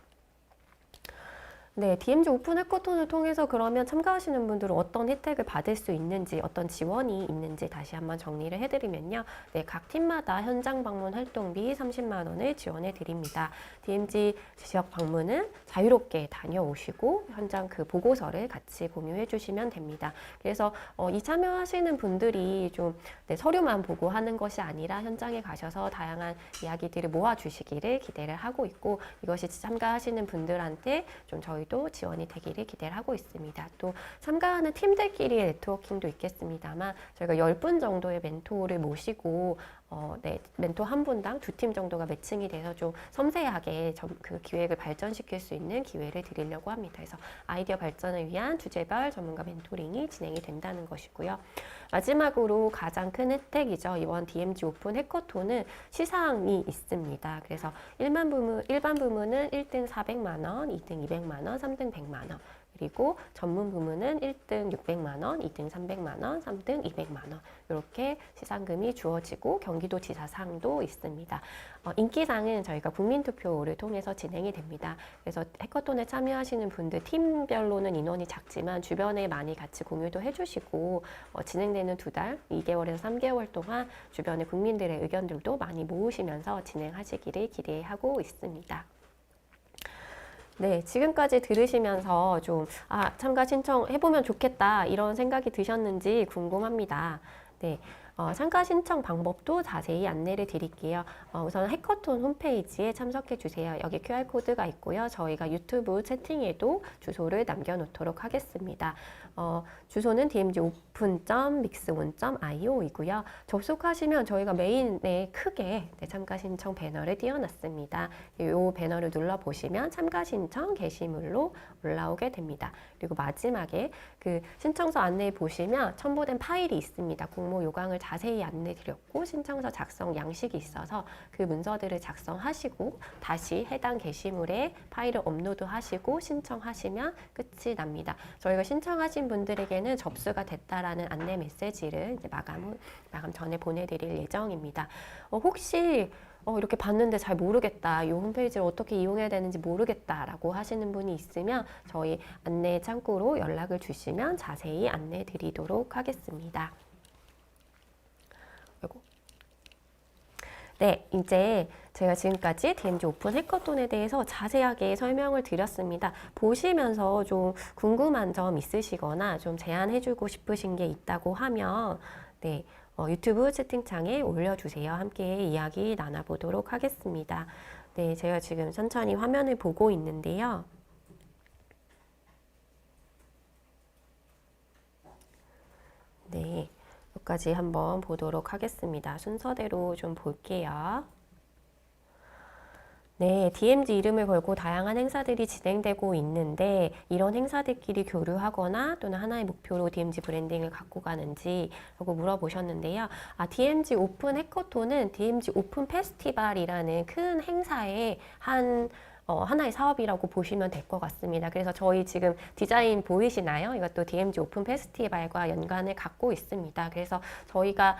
네, DMZ 오픈 해커톤을 통해서 그러면 참가하시는 분들은 어떤 혜택을 받을 수 있는지, 어떤 지원이 있는지 다시 한번 정리를 해드리면요. 네, 각 팀마다 현장 방문 활동비 30만 원을 지원해 드립니다. DMZ 지역 방문은 자유롭게 다녀오시고 현장 그 보고서를 같이 공유해 주시면 됩니다. 그래서 이 참여하시는 분들이 좀 네, 서류만 보고 하는 것이 아니라 현장에 가셔서 다양한 이야기들을 모아주시기를 기대를 하고 있고, 이것이 참가하시는 분들한테 좀 저희도 지원이 되기를 기대를 하고 있습니다. 또 참가하는 팀들끼리의 네트워킹도 있겠습니다만 저희가 10분 정도의 멘토를 모시고 네, 멘토 한 분당 2팀 정도가 매칭이 돼서 좀 섬세하게 그 기획을 발전시킬 수 있는 기회를 드리려고 합니다. 그래서 아이디어 발전을 위한 주제별 전문가 멘토링이 진행이 된다는 것이고요. 마지막으로 가장 큰 혜택이죠. 이번 DMZ 오픈 해커톤은 시상이 있습니다. 그래서 일반 부문은 1등 400만 원, 2등 200만 원, 3등 100만 원. 그리고 전문 부문은 1등 600만 원, 2등 300만 원, 3등 200만 원 이렇게 시상금이 주어지고 경기도지사상도 있습니다. 인기상은 저희가 국민투표를 통해서 진행이 됩니다. 그래서 해커톤에 참여하시는 분들 팀별로는 인원이 작지만 주변에 많이 같이 공유도 해주시고 진행되는 2달, 2개월에서 3개월 동안 주변의 국민들의 의견들도 많이 모으시면서 진행하시기를 기대하고 있습니다. 네, 지금까지 들으시면서 좀 참가 신청해보면 좋겠다 이런 생각이 드셨는지 궁금합니다. 네, 참가 신청 방법도 자세히 안내를 드릴게요. 우선 해커톤 홈페이지에 참석해 주세요. 여기 QR코드가 있고요. 저희가 유튜브 채팅에도 주소를 남겨놓도록 하겠습니다. 주소는 dmzopen.mixon.io 이고요. 접속하시면 저희가 메인에 크게 참가 신청 배너를 띄워놨습니다. 이 배너를 눌러보시면 참가 신청 게시물로 올라오게 됩니다. 그리고 마지막에 그 신청서 안내에 보시면 첨부된 파일이 있습니다. 공모 요강을 자세히 안내 드렸고 신청서 작성 양식이 있어서 그 문서들을 작성하시고 다시 해당 게시물에 파일을 업로드하시고 신청하시면 끝이 납니다. 저희가 신청하신 분들에게는 접수가 됐다라는 안내 메시지를 이제 마감 전에 보내드릴 예정입니다. 혹시 이렇게 봤는데 잘 모르겠다, 이 홈페이지를 어떻게 이용해야 되는지 모르겠다라고 하시는 분이 있으면 저희 안내 창구로 연락을 주시면 자세히 안내 드리도록 하겠습니다. 네, 이제 제가 지금까지 DMZ 오픈 해커톤에 대해서 자세하게 설명을 드렸습니다. 보시면서 좀 궁금한 점 있으시거나 좀 제안해주고 싶으신 게 있다고 하면 네, 유튜브 채팅창에 올려주세요. 함께 이야기 나눠보도록 하겠습니다. 네, 제가 지금 천천히 화면을 보고 있는데요. 네, 여기까지 한번 보도록 하겠습니다. 순서대로 좀 볼게요. 네, DMZ 이름을 걸고 다양한 행사들이 진행되고 있는데 이런 행사들끼리 교류하거나 또는 하나의 목표로 DMZ 브랜딩을 갖고 가는지 라고 물어보셨는데요. DMZ 오픈 해커톤은 DMZ 오픈 페스티벌이라는 큰 행사의 하나의 사업이라고 보시면 될 것 같습니다. 그래서 저희 지금 디자인 보이시나요? 이것도 DMZ 오픈 페스티벌과 연관을 갖고 있습니다. 그래서 저희가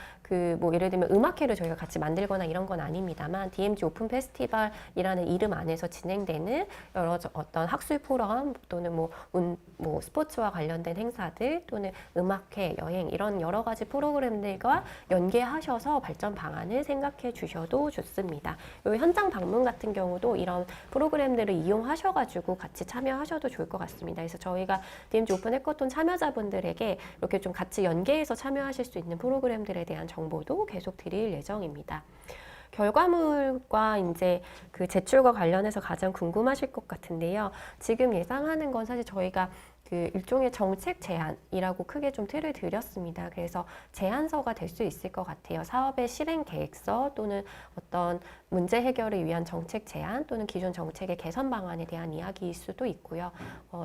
뭐 예를 들면 음악회를 저희가 같이 만들거나 이런 건 아닙니다만 DMZ 오픈 페스티벌이라는 이름 안에서 진행되는 여러 어떤 학술 포럼 또는 뭐 스포츠와 관련된 행사들 또는 음악회, 여행 이런 여러 가지 프로그램들과 연계하셔서 발전 방안을 생각해 주셔도 좋습니다. 요 현장 방문 같은 경우도 이런 프로그램들을 이용하셔가지고 같이 참여하셔도 좋을 것 같습니다. 그래서 저희가 DMZ 오픈 해커톤 참여자분들에게 이렇게 좀 같이 연계해서 참여하실 수 있는 프로그램들에 대한 정보도 계속 드릴 예정입니다. 결과물과 이제 그 제출과 관련해서 가장 궁금하실 것 같은데요. 지금 예상하는 건 사실 저희가 그 일종의 정책 제안이라고 크게 좀 틀을 드렸습니다. 그래서 제안서가 될 수 있을 것 같아요. 사업의 실행 계획서 또는 어떤 문제 해결을 위한 정책 제안 또는 기존 정책의 개선 방안에 대한 이야기일 수도 있고요.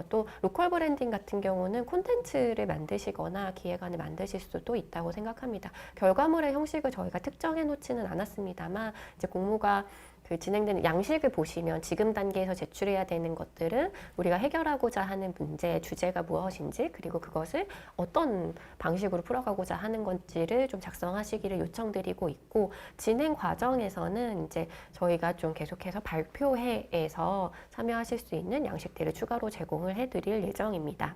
또 로컬 브랜딩 같은 경우는 콘텐츠를 만드시거나 기획안을 만드실 수도 있다고 생각합니다. 결과물의 형식을 저희가 특정해 놓지는 않았습니다만 이제 공모가 그 진행되는 양식을 보시면 지금 단계에서 제출해야 되는 것들은 우리가 해결하고자 하는 문제의 주제가 무엇인지 그리고 그것을 어떤 방식으로 풀어가고자 하는 건지를 좀 작성하시기를 요청드리고 있고 진행 과정에서는 이제 저희가 좀 계속해서 발표회에서 참여하실 수 있는 양식들을 추가로 제공을 해드릴 예정입니다.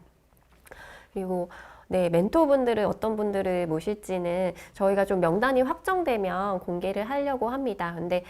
그리고 네, 멘토분들을 어떤 분들을 모실지는 저희가 좀 명단이 확정되면 공개를 하려고 합니다. 근데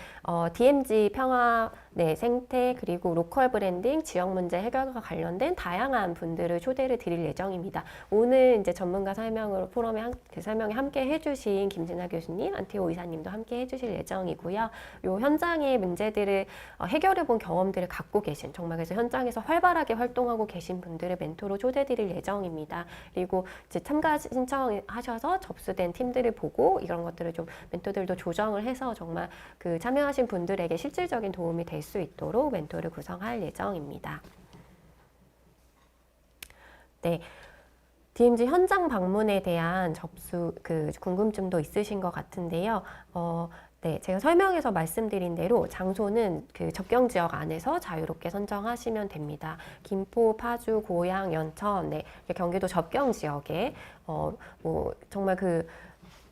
DMZ 평화, 네, 생태 그리고 로컬 브랜딩, 지역 문제 해결과 관련된 다양한 분들을 초대를 드릴 예정입니다. 오늘 이제 전문가 설명으로 포럼에 설명에 함께 해주신 김진아 교수님, 안태호 이사님도 함께 해주실 예정이고요. 요 현장의 문제들을 해결해 본 경험들을 갖고 계신 정말 그래서 현장에서 활발하게 활동하고 계신 분들을 멘토로 초대드릴 예정입니다. 그리고 이제 참가 신청하셔서 접수된 팀들을 보고 이런 것들을 좀 멘토들도 조정을 해서 정말 그 참여하신 분들에게 실질적인 도움이 될 수 있도록 멘토를 구성할 예정입니다. 네. DMZ 현장 방문에 대한 궁금증도 있으신 것 같은데요. 네, 제가 설명에서 말씀드린 대로 장소는 그 접경 지역 안에서 자유롭게 선정하시면 됩니다. 김포, 파주, 고양, 연천, 네, 경기도 접경 지역에 정말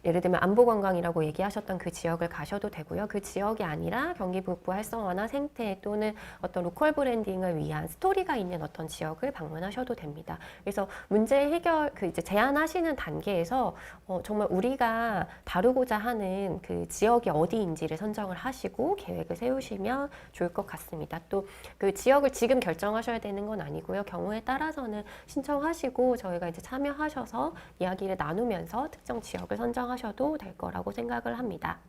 예를 들면 안보관광이라고 얘기하셨던 그 지역을 가셔도 되고요. 그 지역이 아니라 경기 북부 활성화나 생태 또는 어떤 로컬 브랜딩을 위한 스토리가 있는 어떤 지역을 방문하셔도 됩니다. 그래서 문제 해결 이제 제안하시는 단계에서 정말 우리가 다루고자 하는 그 지역이 어디인지를 선정을 하시고 계획을 세우시면 좋을 것 같습니다. 또 그 지역을 지금 결정하셔야 되는 건 아니고요. 경우에 따라서는 신청하시고 저희가 이제 참여하셔서 이야기를 나누면서 특정 지역을 선정하셔도 될 거라고 생각을 합니다.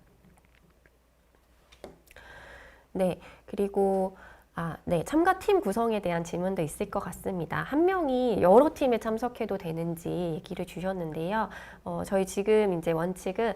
네, 그리고 네, 참가팀 구성에 대한 질문도 있을 것 같습니다. 한 명이 여러 팀에 참석해도 되는지 얘기를 주셨는데요. 저희 지금 이제 원칙은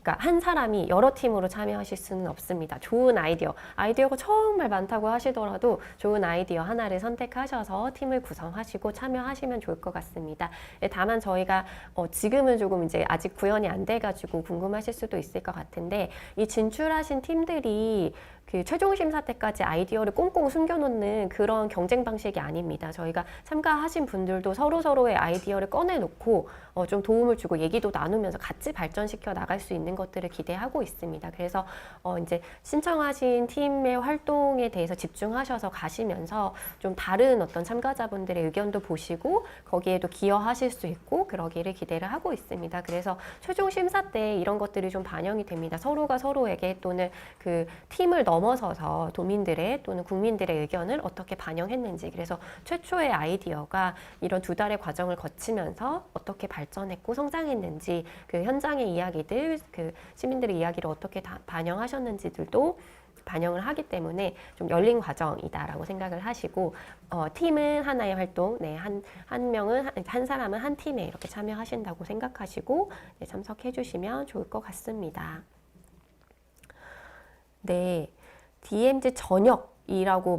그러니까 한 사람이 여러 팀으로 참여하실 수는 없습니다. 좋은 아이디어가 정말 많다고 하시더라도 좋은 아이디어 하나를 선택하셔서 팀을 구성하시고 참여하시면 좋을 것 같습니다. 다만 저희가 지금은 조금 이제 아직 구현이 안 돼가지고 궁금하실 수도 있을 것 같은데 이 진출하신 팀들이 그 최종 심사 때까지 아이디어를 꽁꽁 숨겨놓는 그런 경쟁 방식이 아닙니다. 저희가 참가하신 분들도 서로서로의 아이디어를 꺼내놓고 좀 도움을 주고 얘기도 나누면서 같이 발전시켜 나갈 수 있는 것들을 기대하고 있습니다. 그래서 이제 신청하신 팀의 활동에 대해서 집중하셔서 가시면서 좀 다른 어떤 참가자분들의 의견도 보시고 거기에도 기여하실 수 있고 그러기를 기대를 하고 있습니다. 그래서 최종 심사 때 이런 것들이 좀 반영이 됩니다. 서로가 서로에게 또는 그 팀을 넘어서서 도민들의 또는 국민들의 의견을 어떻게 반영했는지 그래서 최초의 아이디어가 이런 2달의 과정을 거치면서 어떻게 발전했고 성장했는지 그 현장의 이야기들 그 시민들의 이야기를 어떻게 반영하셨는지들도 반영을 하기 때문에 좀 열린 과정이다라고 생각을 하시고 팀은 하나의 활동, 네, 한 사람은 한 팀에 이렇게 참여하신다고 생각하시고 네, 참석해 주시면 좋을 것 같습니다. 네, DMZ 전역이라고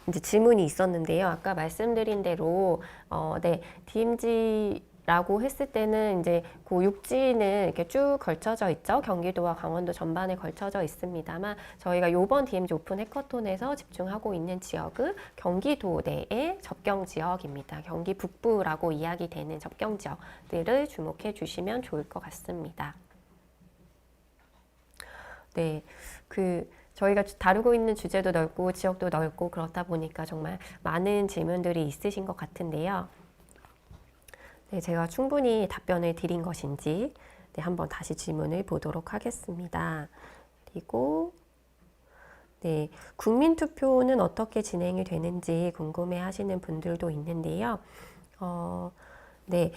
이제 질문이 있었는데요. 아까 말씀드린 대로 네, DMZ라고 했을 때는 이제 그 육지는 이렇게 쭉 걸쳐져 있죠. 경기도와 강원도 전반에 걸쳐져 있습니다만 저희가 이번 DMZ 오픈 해커톤에서 집중하고 있는 지역은 경기도 내의 접경 지역입니다. 경기 북부라고 이야기되는 접경 지역들을 주목해 주시면 좋을 것 같습니다. 네, 저희가 다루고 있는 주제도 넓고 지역도 넓고 그렇다 보니까 정말 많은 질문들이 있으신 것 같은데요. 네, 제가 충분히 답변을 드린 것인지 네, 한번 다시 질문을 보도록 하겠습니다. 그리고 네, 국민투표는 어떻게 진행이 되는지 궁금해 하시는 분들도 있는데요. 네,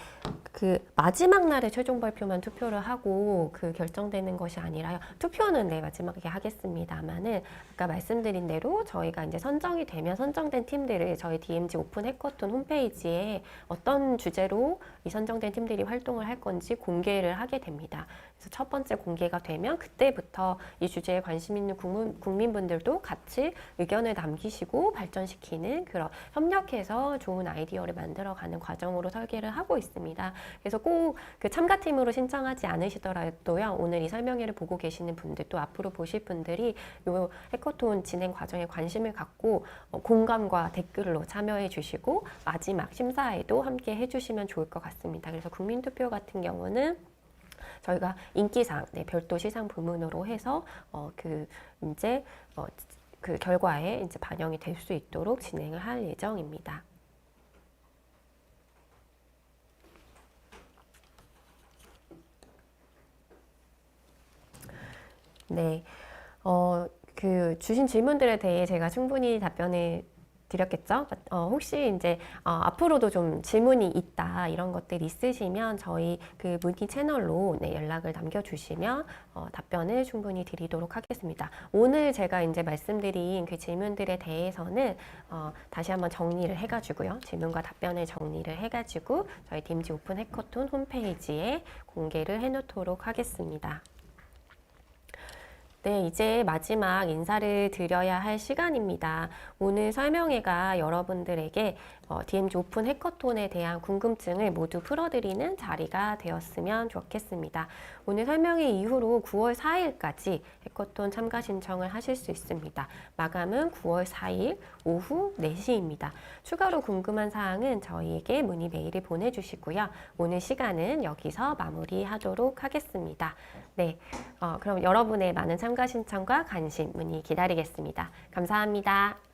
그 마지막 날에 최종 발표만 투표를 하고 그 결정되는 것이 아니라요. 투표는 네, 마지막에 하겠습니다만은 아까 말씀드린 대로 저희가 이제 선정이 되면 선정된 팀들을 저희 DMZ 오픈 해커톤 홈페이지에 어떤 주제로 이 선정된 팀들이 활동을 할 건지 공개를 하게 됩니다. 그래서 첫 번째 공개가 되면 그때부터 이 주제에 관심 있는 국민분들도 같이 의견을 남기시고 발전시키는 그런 협력해서 좋은 아이디어를 만들어가는 과정으로 설계를 하고 있습니다. 그래서 꼭 그 참가팀으로 신청하지 않으시더라도요. 오늘 이 설명회를 보고 계시는 분들 또 앞으로 보실 분들이 이 해커톤 진행 과정에 관심을 갖고 공감과 댓글로 참여해 주시고 마지막 심사에도 함께 해주시면 좋을 것 같습니다. 그래서 국민투표 같은 경우는 저희가 인기상 네, 별도 시상 부문으로 해서 그 결과에 이제 반영이 될 수 있도록 진행을 할 예정입니다. 네, 그 주신 질문들에 대해 제가 충분히 답변을 드렸겠죠? 혹시 이제 앞으로도 좀 질문이 있다 이런 것들 있으시면 저희 그 문의 채널로 네, 연락을 남겨주시면 답변을 충분히 드리도록 하겠습니다. 오늘 제가 이제 말씀드린 그 질문들에 대해서는 다시 한번 정리를 해가지고요. 질문과 답변을 정리를 해가지고 저희 DMZ 오픈 해커톤 홈페이지에 공개를 해놓도록 하겠습니다. 네, 이제 마지막 인사를 드려야 할 시간입니다. 오늘 설명회가 여러분들에게 DMZ 오픈 해커톤에 대한 궁금증을 모두 풀어드리는 자리가 되었으면 좋겠습니다. 오늘 설명회 이후로 9월 4일까지 해커톤 참가 신청을 하실 수 있습니다. 마감은 9월 4일 오후 4시입니다. 추가로 궁금한 사항은 저희에게 문의 메일을 보내주시고요. 오늘 시간은 여기서 마무리하도록 하겠습니다. 네, 그럼 여러분의 많은 참가 신청과 관심 문의 기다리겠습니다. 감사합니다.